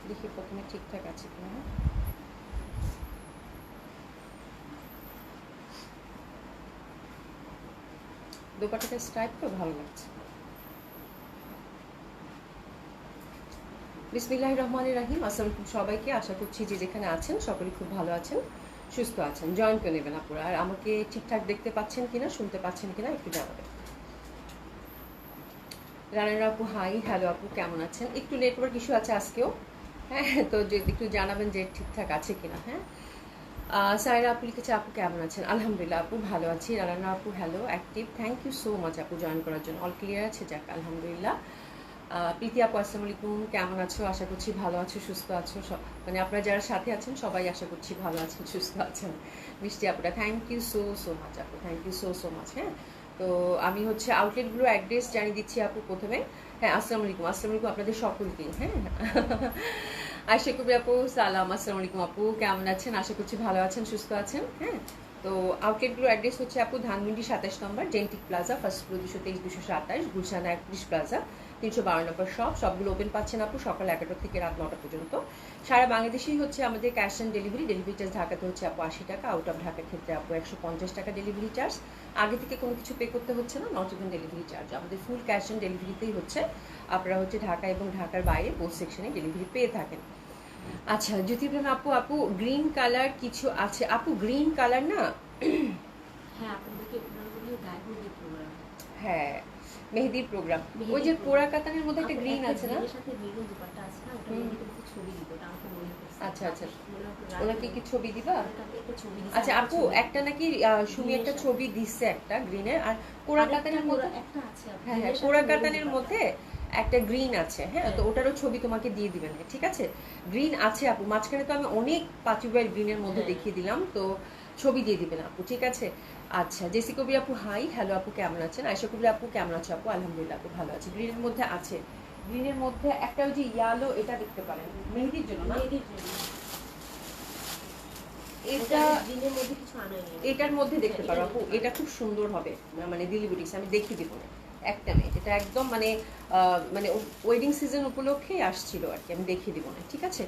দেখি প্রথমে ঠিকঠাক আছে কিনা। দোপাট্টাটা স্ট্রাইপ তো ভালো লাগছে। বিসমিল্লাহির রহমানির রহিম। আসসালামু আলাইকুম সবাইকে। আশা করছি যে যেখানে আছেন সকলেই খুব ভালো আছেন, সুস্থ আছেন। জয়েন করে নেবেন আপুরা। আর আমাকে ঠিকঠাক দেখতে পাচ্ছেন কিনা, শুনতে পাচ্ছেন কিনা একটু জানাবেন। রানারা আপু হাই, হ্যালো আপু, কেমন আছেন? একটু নেটওয়ার্ক ইস্যু আছে আজকেও, হ্যাঁ, তো যদি একটু জানাবেন যে ঠিকঠাক আছে কিনা। হ্যাঁ, সাইরা আপু লিখেছে আপু কেমন আছেন? আলহামদুলিল্লাহ আপু ভালো আছি। রানা আপু hello, active, thank you so much আপু জয়েন করার জন্য। অল ক্লিয়ার আছে? যাক আলহামদুলিল্লাহ। প্রীতি আপু আসসালামু আলাইকুম, কেমন আছো? আশা করছি ভালো আছো, সুস্থ আছো। মানে আপনারা যারা সাথে আছেন সবাই আশা করছি ভালো আছেন, সুস্থ আছেন। মিষ্টি আপুরা thank you so so much আপু, thank you so so much. হ্যাঁ, তো আমি হচ্ছে আউটলেটগুলো অ্যাড্রেস জানিয়ে দিচ্ছি আপু প্রথমে। হ্যাঁ, আসসালামু আলাইকুম, আসসালামু আলাইকুম আপনাদের সকলকেই। হ্যাঁ, আয়শা কবি আপু সালাম, আসসালামু আলাইকুম আপু, কেমন আছেন? আশা করছি ভালো আছেন, সুস্থ আছেন। হ্যাঁ, তো আউটলেটগুলো অ্যাড্রেস হচ্ছে আপু ধানমন্ডি 27 নম্বর জেন্টিক প্লাজা, ফার্স্ট ফ্লোর 223 227, গুলশানা 31 প্লাজা 312 নম্বর শপ। সবগুলো ওপেন পাচ্ছেন আপু সকাল 11টা থেকে রাত 9টা পর্যন্ত। সারা বাংলাদেশেই হচ্ছে আমাদের cash on delivery. Delivery charge ঢাকাতে হচ্ছে আপু 80 টাকা, আউট অফ ঢাকার ক্ষেত্রে আপু 150 টাকা ডেলিভারি চার্জ। আগে থেকে কোনো কিছু পে করতে হচ্ছে না, নট ইভেন ডেলিভারি চার্জ। আমাদের ফুল ক্যাশ অন ডেলিভারিতেই হচ্ছে আপনারা হচ্ছে ঢাকা এবং ঢাকার বাইরে পোস্ট সেকশনে ডেলিভারি পেয়ে থাকেন। আচ্ছা জ্যোতিপ্রেম আপু, আপু গ্রিন কালার কিছু আছে আপু? গ্রিন কালার না, হ্যাঁ, মেহেদির প্রোগ্রাম। ওই যে পোড়া কাতানের মধ্যে একটা গ্রিন আছে না? আচ্ছা আচ্ছা, ওনাকে কি ছবি দিবা? আচ্ছা আপু, একটা নাকি সুমি একটা ছবি দিচ্ছে একটা গ্রিনের, আর পোড়া কাতানের মধ্যে একটা আছে। হ্যাঁ হ্যাঁ, পোড়া কাতানের মধ্যে একটা গ্রিন আছে। হ্যাঁ, তো ওটারও ছবি তোমাকে দিয়ে দিবেন, ঠিক আছে? গ্রিন আছে আপু, মাঝখানে তো আমি অনেক পাঁচুবাইল গ্রিনের মধ্যে দেখিয়ে দিলাম, তো ছবি দিয়ে দিবেন আপু, ঠিক আছে? আচ্ছা, জেসি কবির আপু হাই, হ্যালো আপু কেমন আছেন? আয়শা কবির আপু কেমন আছো আপু? আলহামদুলিল্লাহ আপু ভালো আছি। গ্রিনের মধ্যে আছে, গ্রিনের মধ্যে একটা ওই যে ইয়ালো, এটা দেখতে পারেন মেহেদির জন্য না? এটা এটার মধ্যে দেখতে পারো আপু, এটা খুব সুন্দর হবে। মানে দিল্লি বুটিক্স আমি দেখিয়ে দিব না, একটা নেই, এটা একদম মানে মানে ওয়েডিং সিজন উপলক্ষে আসছিল আর কি, আমি দেখিয়ে দিব না, ঠিক আছে?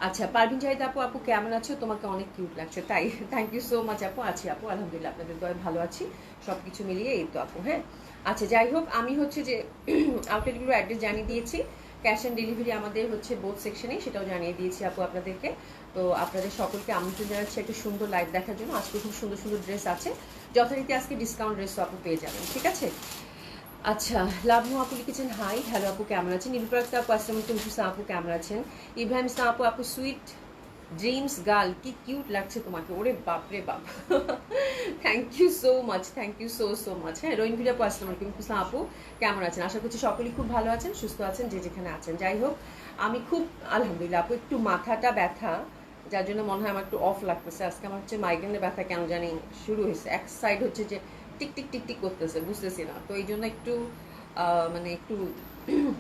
আচ্ছা, পারভিন জাহিদ আপু, আপু কেমন আছো? তোমাকে অনেক কিউট লাগছে। তাই, থ্যাংক ইউ সো মাচ আপু। আছি আপু আলহামদুলিল্লাহ, আপনাদের দয় ভালো আছি, সব কিছু মিলিয়ে এই তো আপু। হ্যাঁ, আচ্ছা যাই হোক, আমি হচ্ছে যে আউটলেটগুলো অ্যাড্রেস জানিয়ে দিয়েছি। ক্যাশ অন ডেলিভারি আমাদের হচ্ছে বোথ সেকশনে, সেটাও জানিয়ে দিয়েছি আপু আপনাদেরকে। তো আপনাদের সকলকে আমন্ত্রণ জানাচ্ছি একটা সুন্দর লাইভ দেখার জন্য। আজকে খুব সুন্দর সুন্দর ড্রেস আছে, যথারীতি আজকে ডিসকাউন্ট ড্রেসও আপু পেয়ে যাবেন, ঠিক আছে? আচ্ছা, লাভনু আপু লিখেছেন হাই, হ্যালো আপু কেমন আছেন? নীলপ্রাক্তা আপু আসসালামু আলাইকুম, আপু কেমন আছেন? ইব্রাহিম ইসলাম আপু, আপু সুইট ড্রিমস গার্ল, কি কিউট লাগছে তোমাকে, ওরে বাপরে বাপ। Thank you so much, thank you so so much. হ্যাঁ, রোহিণী আপু আসসালামু আলাইকুম, আপু কেমন আছেন? আশা করছি সকলেই খুব ভালো আছেন, সুস্থ আছেন, যে যেখানে আছেন। যাই হোক, আমি খুব আলহামদুলিল্লাহ আপু, একটু মাথাটা ব্যথা, যার জন্য মনে হয় আমার একটু অফ লাগতেছে আজকে। আমার হচ্ছে মাইগ্রেনের ব্যথা কেন জানি শুরু হয়েছে, এক সাইড হচ্ছে যে টিক টিক টিক টিক করতেছে, বুঝতেছি না, তো এই জন্য একটু মানে একটু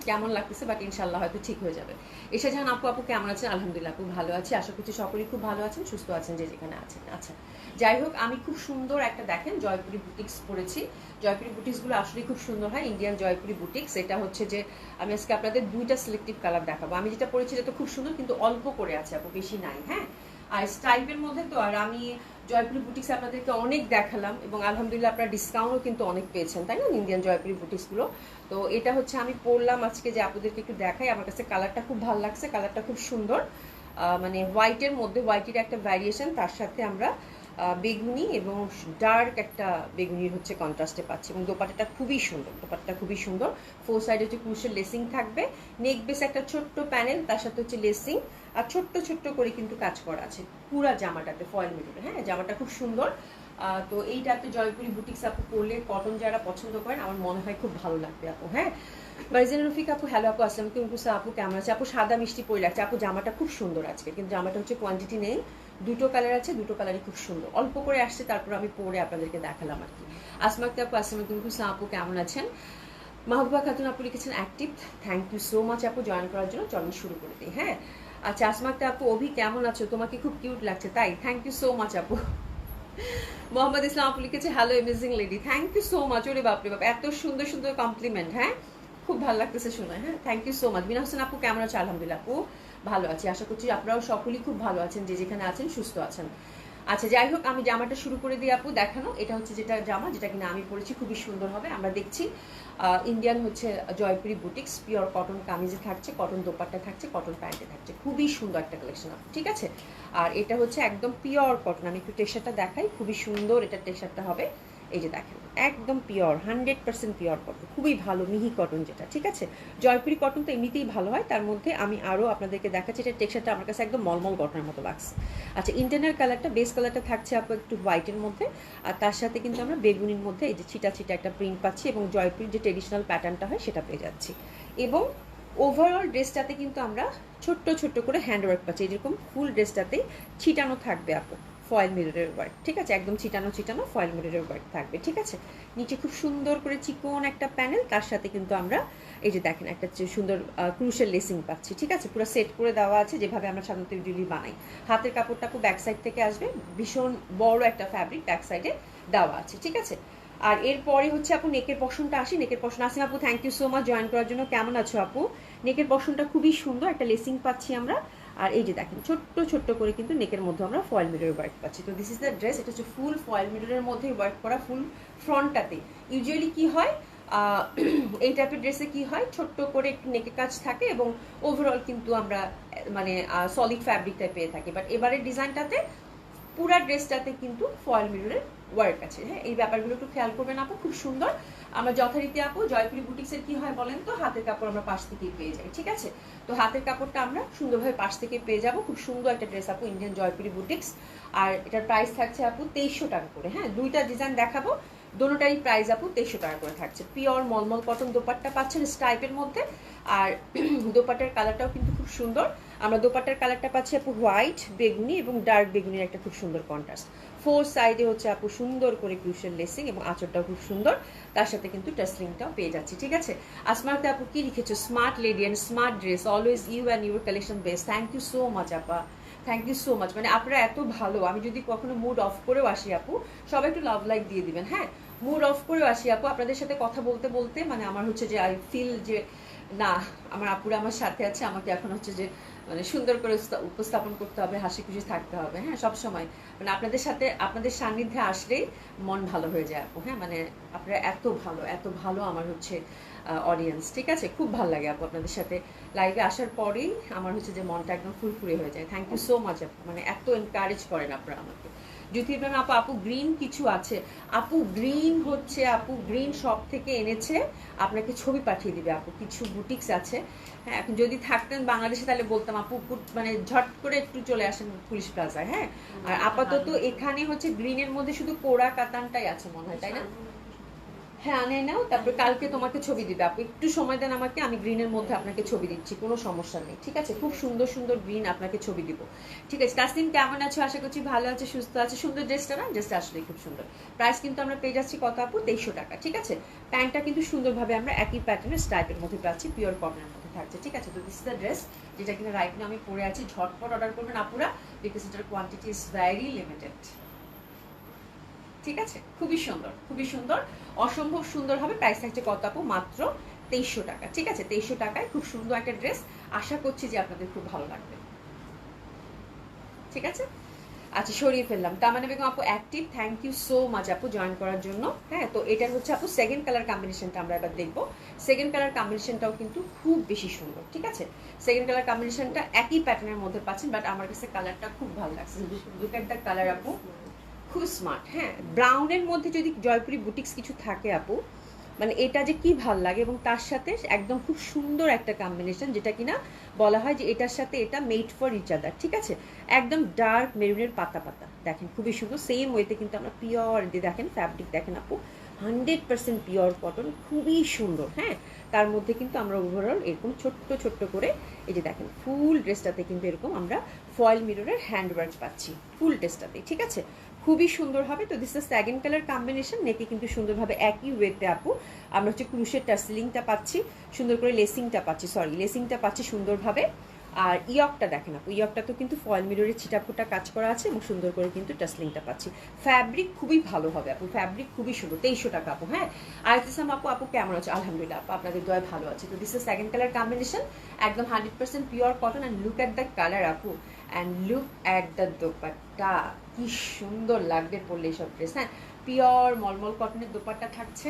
কেমন লাগতেছে, বাট ইনশাল্লাহ হয়তো ঠিক হয়ে যাবে। এসে যান আপু, আপু কেমন আছেন? আলহামদুলিল্লাহ আপু ভালো আছি, আশা করছি সকলেই খুব ভালো আছেন, সুস্থ আছেন, যে যেখানে আছেন। আচ্ছা যাই হোক, আমি খুব সুন্দর একটা দেখেন জয়পুরি বুটিক্স পরেছি। জয়পুরি বুটিক্সগুলো আসলে খুব সুন্দর হয়, ইন্ডিয়ান জয়পুরি বুটিক্স। এটা হচ্ছে যে আমি আজকে আপনাদের দুইটা সিলেক্টিভ কালার দেখাবো। আমি যেটা পরেছি এটা তো খুব সুন্দর, কিন্তু অল্প করে আছে আপু, বেশি নাই। হ্যাঁ, আর স্টাইপের মধ্যে তো, আর আমি জয়পুরি বুটিক্স আপনাদেরকে অনেক দেখালাম, এবং আলহামদুলিল্লাহ আপনারা ডিসকাউন্টও কিন্তু অনেক পেয়েছেন, তাই না? ইন্ডিয়ান জয়পুরি বুটিক্সগুলো। তো এটা হচ্ছে আমি পরলাম আজকে, যে আপনাদেরকে একটু দেখাই। আমার কাছে কালারটা খুব ভালো লাগছে, কালারটা খুব সুন্দর, মানে হোয়াইটের মধ্যে, হোয়াইটের একটা ভ্যারিয়েশন, তার সাথে আমরা বেগুনি এবং ডার্ক একটা বেগুনির হচ্ছে কন্ট্রাস্টে পাচ্ছি। এবং দোপাট্টাটা খুবই সুন্দর, দোপাট্টাটা খুবই সুন্দর। ফোর সাইডে হচ্ছে ক্রুশের লেসিং থাকবে, নেক বেস একটা ছোট্ট প্যানেল, তার সাথে হচ্ছে লেসিং, আর ছোট্ট ছোট্ট করে কিন্তু কাজ করা আছে পুরা জামাটাতে, ফয়েল মিডিলে। হ্যাঁ, জামাটা খুব সুন্দর। তো এইটাতে জয়পুরি বুটিক্স আপু পরলে, কটন যারা পছন্দ করেন, আমার মনে হয় খুব ভালো লাগবে আপু। হ্যাঁ, মারিজান রফিক আপু হ্যালো আপু আসসালাম আলাইকুম, আপু কেমন আছে? আপু সাদা মিষ্টি পরে লাগছে আপু, জামাটা খুব সুন্দর আজকে, কিন্তু জামাটা হচ্ছে কোয়ান্টিটি নেই, দুটো কালার আছে, দুটো কালারই খুব সুন্দর, অল্প করে আসছে, তারপর আমি পরে আপনাদেরকে দেখালাম আর কি। আসমাক্তি আপু আসসালাম আলাইকুম, আপু কেমন আছেন? মাহবুবা খাতুন আপু লিখেছেন active, thank you so much আপু জয়েন করার জন্য। চলুন শুরু করে দিই। হ্যাঁ, আচ্ছা আসমাক্তি আপু, অভি কেমন আছো? তোমাকে খুব কিউট লাগছে। তাই, থ্যাংক ইউ সো মাচ আপু। মোহাম্মদ ইসলাম আপু লিখেছে hello amazing lady, thank you so much. ওরে বাপরে বাপ, এত সুন্দর সুন্দর কমপ্লিমেন্ট। হ্যাঁ, খুব ভালো লাগতেছে শুনে। হ্যাঁ, থ্যাংক ইউ সো মাচ। বিনা হোসেন আপু কেমন আছে? আলহামদুলিল্লাহ আপু ভালো আছি, আশা করছি আপনারাও সকলেই খুব ভালো আছেন, যে যেখানে আছেন সুস্থ আছেন। আচ্ছা যাই হোক, আমি জামাটা শুরু করে দিই আপু দেখানো। এটা হচ্ছে যেটা জামা, যেটা কিনা আমি পরেছি, খুবই সুন্দর হবে। আমরা দেখছি ইন্ডিয়ান হচ্ছে জয়পুরি বুটিক্স, পিওর কটন কামিজে থাকছে, কটন দোপাট্টা থাকছে, কটন প্যান্টে থাকছে, খুবই সুন্দর একটা কালেকশন আপু, ঠিক আছে। আর এটা হচ্ছে একদম পিওর কটন। আমি একটু টেক্সচারটা দেখাই, খুবই সুন্দর এটা টেক্সচারটা হবে। এই যে দেখেন, একদম পিওর 100% পিওর কটন, খুবই ভালো মিহি কটন যেটা, ঠিক আছে। জয়পুরি কটন তো এমনিতেই ভালো হয়, তার মধ্যে আমি আরও আপনাদেরকে দেখাচ্ছি এটা টেক্সচারটা আমার কাছে একদম মলমল কটনের মতো লাগছে। আচ্ছা, ইন্টারনাল কালারটা, বেস কালারটা থাকছে আপু একটু হোয়াইটের মধ্যে, আর তার সাথে কিন্তু আমরা বেগুনির মধ্যে এই যে ছিটা ছিটা একটা প্রিন্ট পাচ্ছি, এবং জয়পুরির যে ট্রেডিশনাল প্যাটার্নটা হয় সেটা পেয়ে যাচ্ছি। এবং ওভারঅল ড্রেসটাতে কিন্তু আমরা ছোট্ট ছোট্ট করে হ্যান্ডওয়ার্ক পাচ্ছি, যেরকম ফুল ড্রেসটাতেই ছিটানো থাকবে আপু ফয়েল মিররের ওয়ার্ক, ঠিক আছে, একদম ছিটানো ছিটানো ফয়েল মিররের ওয়ার্ক থাকবে, ঠিক আছে। নিচে খুব সুন্দর করে চিকন একটা প্যানেল, তার সাথে কিন্তু আমরা এই যে দেখেন একটা সুন্দর ক্রুশের লেসিং পাচ্ছি, ঠিক আছে, পুরো সেট করে দেওয়া আছে যেভাবে আমরা সাধারণত ইউজুয়ালি বানাই। হাতের কাপড়টা খুব ব্যাক সাইড থেকে আসবে, ভীষণ বড় একটা ফ্যাব্রিক ব্যাক সাইডে দেওয়া আছে, ঠিক আছে। আর এরপরে হচ্ছে আপু নেকের পশনটা আসি। নেকের পশন আসিম আপু, thank you so much join করার জন্য। কেমন আছো আপু? নেকের পশনটা খুবই সুন্দর, একটা লেসিং পাচ্ছি আমরা। আর এই যে দেখেন ছোট্ট ছোট্ট করে কিন্তু নেকের মধ্যে আমরা ফয়েল মিরর ওয়ার্ক পাচ্ছি। তো দিস ইজ দ্য ড্রেস। এটা হচ্ছে ফুল ফয়েল মিররের মধ্যে ওয়ার্ক করা, ফুল ফ্রন্টটাতে। ইউজুয়ালি কি হয় এই টাইপের ড্রেসে কি হয়, ছোট্ট করে নেকের কাজ থাকে এবং ওভারঅল কিন্তু আমরা মানে সলিড ফ্যাব্রিকটাই পেয়ে থাকি। বাট এবারের ডিজাইনটাতে পুরা ড্রেসটাতে কিন্তু ফয়েল মিররের ওয়ার্ক আছে। হ্যাঁ, এই ব্যাপারগুলো একটু খেয়াল করবেন আপু, খুব সুন্দর। আমরা যথারীতি আপু জয়পুরি বুটিক্সের কি হয় বলেন তো, হাতের কাপড় আমরা পাশ থেকেই পেয়ে যাই, ঠিক আছে। তো হাতের কাপড়টা আমরা সুন্দরভাবে পাশ থেকে পেয়ে যাব। খুব সুন্দর একটা ড্রেস আপু, ইন্ডিয়ান জয়পুরি বুটিক্স। আর এটার প্রাইস থাকছে আপু 2300 টাকা করে। হ্যাঁ, দুইটা ডিজাইন দেখাবো, দোনোটারই প্রাইস আপু 2300 টাকা করে থাকছে। পিওর মলমল কটন দোপাট্টা পাচ্ছেন স্টাইপের মধ্যে, আর দোপাট্টার কালারটাও কিন্তু খুব সুন্দর। আমরা দোপাট্টার কালারটা পাচ্ছি আপু হোয়াইট, বেগুনি এবং ডার্ক বেগুনির একটা খুব সুন্দর কন্ট্রাস্ট। ফোর সাইডে হচ্ছে আপু সুন্দর করে ক্রুশের লেসিং, এবং আঁচড়টাও খুব সুন্দর, তার সাথে কিন্তু টাসলিংটাও পেয়ে যাচ্ছি, ঠিক আছে। আসমাতে আপু কি লিখেছো? Smart lady and smart dress, always you and your collection best. Thank you so much আপা, থ্যাংক ইউ সো মাচ। মানে আপনারা এত ভালো, আমি যদি কখনো মুড অফ করেও আসি আপু, সবাই একটু লাভ লাইক দিয়ে দিবেন। হ্যাঁ, মুড অফ করেও আসি আপু, আপনাদের সাথে কথা বলতে বলতে মানে আমার হচ্ছে যে আই ফিল যে না, আমার আপুরা আমার সাথে আছে, আমাকে এখন হচ্ছে যে মানে সুন্দর করে উপস্থাপন করতে হবে, হাসি খুশি থাকতে হবে। হ্যাঁ, সবসময় মানে আপনাদের সাথে, আপনাদের সান্নিধ্যে আসলেই মন ভালো হয়ে যায় আপু। হ্যাঁ, মানে আপনারা এত ভালো, এত ভালো আমার হচ্ছে অডিয়েন্স, ঠিক আছে। খুব ভালো লাগে আপু আপনাদের সাথে লাইভে আসার পরেই আমার হচ্ছে যে মনটা একদম ফুরফুরে হয়ে যায়। থ্যাংক ইউ সো মাচ আপু, মানে এত এনকারেজ করেন আপনারা আমাকে। জ্যোতির ম্যাম আপু, আপু গ্রিন কিছু আছে আপু, গ্রিন হচ্ছে আপু, গ্রিন শপ থেকে এনেছে, আপনাকে ছবি পাঠিয়ে দিবে আপু। কিছু বুটিক্স আছে, হ্যাঁ, এখন যদি থাকতেন বাংলাদেশে তাহলে বলতাম আপু, মানে ঝট করে একটু চলে আসেন পুলিশ প্লাজায়। হ্যাঁ, আর আপাতত এখানে হচ্ছে গ্রিনের মধ্যে শুধু কোড়া কাতানটাই আছে মনে হয়, তাই না? হ্যাঁ, আনে নাও, তারপরে কালকে তোমাকে ছবি দিবে আপু, একটু সময় দেন আমাকে, আমি গ্রিনের মধ্যে আপনাকে ছবি দিচ্ছি, কোনো সমস্যা নেই, ঠিক আছে। খুব সুন্দর সুন্দর গ্রিন আপনাকে ছবি দিব, ঠিক আছে। তাসলিম কেমন আছো? আশা করছি ভালো আছে, সুস্থ আছে। সুন্দর ড্রেসটা না, ড্রেসটা আসলে খুব সুন্দর। প্রাইস কিন্তু আমরা পেয়ে যাচ্ছি কত আপু? 2300 টাকা, ঠিক আছে। প্যান্টটা কিন্তু সুন্দরভাবে আমরা একই প্যাটার্নের স্টাইপের মধ্যে পাচ্ছি, পিওর কটনের মধ্যে থাকছে, ঠিক আছে। তো দিস ইজ দ্য ড্রেস, যেটা কিনা রাইট নাও আমি পরে আছি। ঝটপট অর্ডার করবেন আপুরা, বিকজ এটার কোয়ান্টিটি ইজ ভেরি লিমিটেড, ঠিক আছে। খুবই সুন্দর, খুবই সুন্দর, অসম্ভব সুন্দর হবে। প্রাইস থাকছে কত আপু? মাত্র 2300 টাকা, ঠিক আছে। 2300 টাকায় খুব সুন্দর একটা ড্রেস, আশা করছি যে আপনাদের খুব ভালো লাগবে, ঠিক আছে। আচ্ছা, সরিয়ে ফেললাম। তামান্না বেগম আপু active, thank you so much আপু জয়েন করার জন্য। হ্যাঁ, তো এটা হচ্ছে আপু সেকেন্ড কালার কম্বিনেশনটা আমরা এবার দেখবো। সেকেন্ড কালার কম্বিনেশনটাও কিন্তু খুব বেশি সুন্দর, ঠিক আছে। সেকেন্ড কালার কম্বিনেশনটা একই প্যাটার্নের মধ্যে পাচ্ছেন, বাট আমার কাছে কালারটা খুব ভালো লাগছে। লুক এট দ্য কালার আপু, খুব স্মার্ট। হ্যাঁ, ব্রাউনের মধ্যে যদি জয়পুরি বুটিক্স কিছু থাকে আপু, মানে এটা যে কি ভাল লাগে, এবং তার সাথে একদম খুব সুন্দর একটা কম্বিনেশন, যেটা কিনা বলা হয় যে এটার সাথে এটা মেড ফর ইচ আদার, ঠিক আছে। একদম ডার্ক মেরুনের পাতা পাতা দেখেন, খুবই সুন্দর। সেম ওয়েতে কিন্তু আমরা পিওর দেখেন, ফ্যাব্রিক দেখেন আপু, 100% পিওর কটন, খুবই সুন্দর। হ্যাঁ, তার মধ্যে কিন্তু আমরা ওভারঅল এরকম ছোট্ট ছোট্ট করে এই যে দেখেন ফুল ড্রেসটাতে কিন্তু এরকম আমরা ফয়েল মিররের হ্যান্ডওয়ার্ক পাচ্ছি ফুল ড্রেসটাতে, ঠিক আছে। খুবই সুন্দর হবে। তো this is second colour combination. নেকে কিন্তু সুন্দরভাবে একই ওয়েতে আপু আমরা হচ্ছে ক্রুশের টাসলিংটা পাচ্ছি, সুন্দর করে লেসিংটা পাচ্ছি, লেসিংটা পাচ্ছি সুন্দরভাবে। আর ইয়কটা দেখেন আপু, ইয়কটা তো কিন্তু ফয়েল মিররের ছিটাফোটা কাজ করা আছে এবং সুন্দর করে কিন্তু টাসলিংটা পাচ্ছি। ফ্যাব্রিক খুবই ভালো হবে আপু, ফ্যাব্রিক খুবই সুন্দর। 2300 টাকা আপু। হ্যাঁ, আর ইসলাম আপু, আপু কেমন আছে? আলহামদুলিল্লাহ আপু, আপনাদের দোয়ায় ভালো আছে। তো this is second colour combination, একদম 100% pure cotton. And look at the colour আপু, and look at the dupatta, কি সুন্দর লাগবে পরলে এইসব ড্রেস। হ্যাঁ, পিওর মলমল কটনের দোপাট্টা থাকছে।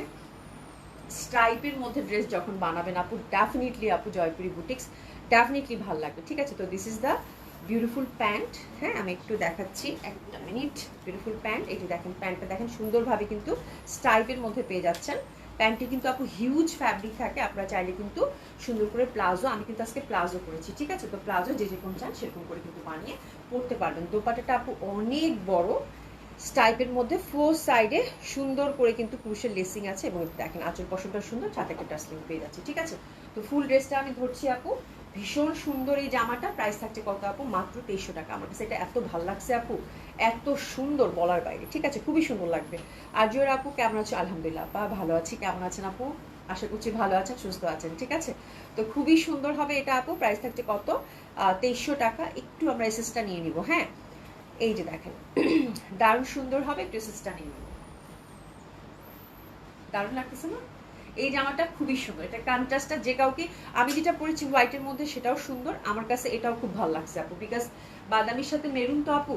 স্ট্রাইপের মধ্যে ড্রেস যখন বানাবেন আপু, ডেফিনেটলি আপু জয়পুরি বুটিক্স ডেফিনেটলি ভালো লাগবে। ঠিক আছে, তো this is the beautiful pant. হ্যাঁ, আমি একটু দেখাচ্ছি, একটা মিনিট। বিউটিফুল প্যান্ট, এই যে দেখেন প্যান্টটা দেখেন সুন্দরভাবে কিন্তু স্ট্রাইপের মধ্যে পেয়ে যাচ্ছেন। প্যান্টটি কিন্তু আপু হিউজ ফ্যাব্রিক থাকে, আপনারা চাইলে কিন্তু সুন্দর করে প্লাজো, আমি কিন্তু আজকে প্লাজো করেছি। ঠিক আছে, তো প্লাজো যে যেরকম চান সেরকম করে কিন্তু বানিয়ে পরতে পারবেন। দোপাট্টাটা আপু অনেক বড়, স্টাইপের মধ্যে ফোর সাইডে সুন্দর করে কিন্তু পুরুষের লেসিং আছে এবং দেখেন আঁচল পশমটা সুন্দর, সাথে একটা টাসলিং পেয়ে যাচ্ছে। ঠিক আছে, তো ফুল ড্রেসটা আমি ধরছি আপু, ভীষণ সুন্দর এই জামাটা। প্রাইস থাকছে কত আপু? মাত্র 2300 টাকা। আমার কাছে এটা এত ভালো লাগছে আপু, এত সুন্দর বলার বাইরে। ঠিক আছে, খুবই সুন্দর লাগবে। আর জোর আপু কেমন আছো? আলহামদুলিল্লাহ আপা ভালো আছি, কেমন আছেন আপু? আশা করছি ভালো আছেন, সুস্থ আছেন। ঠিক আছে, তো খুবই সুন্দর হবে এটা আপু। প্রাইস থাকছে কত? 2300 টাকা। একটু আমরা এসএসটা নিয়ে নিব। হ্যাঁ, এই যে দেখেন দারুণ সুন্দর হবে, একটু এসএসটা নিয়ে নিব। দারুণ লাগতেছে না? এই জামাটা খুবই সুন্দর, এটা কন্ট্রাস্টটা যে কাউকে, আমি যেটা পরেছি হোয়াইটের মধ্যে সেটাও সুন্দর, আমার কাছে এটাও খুব ভালো লাগছে আপু, বিকজ বাদামির সাথে মেরুন তো আপু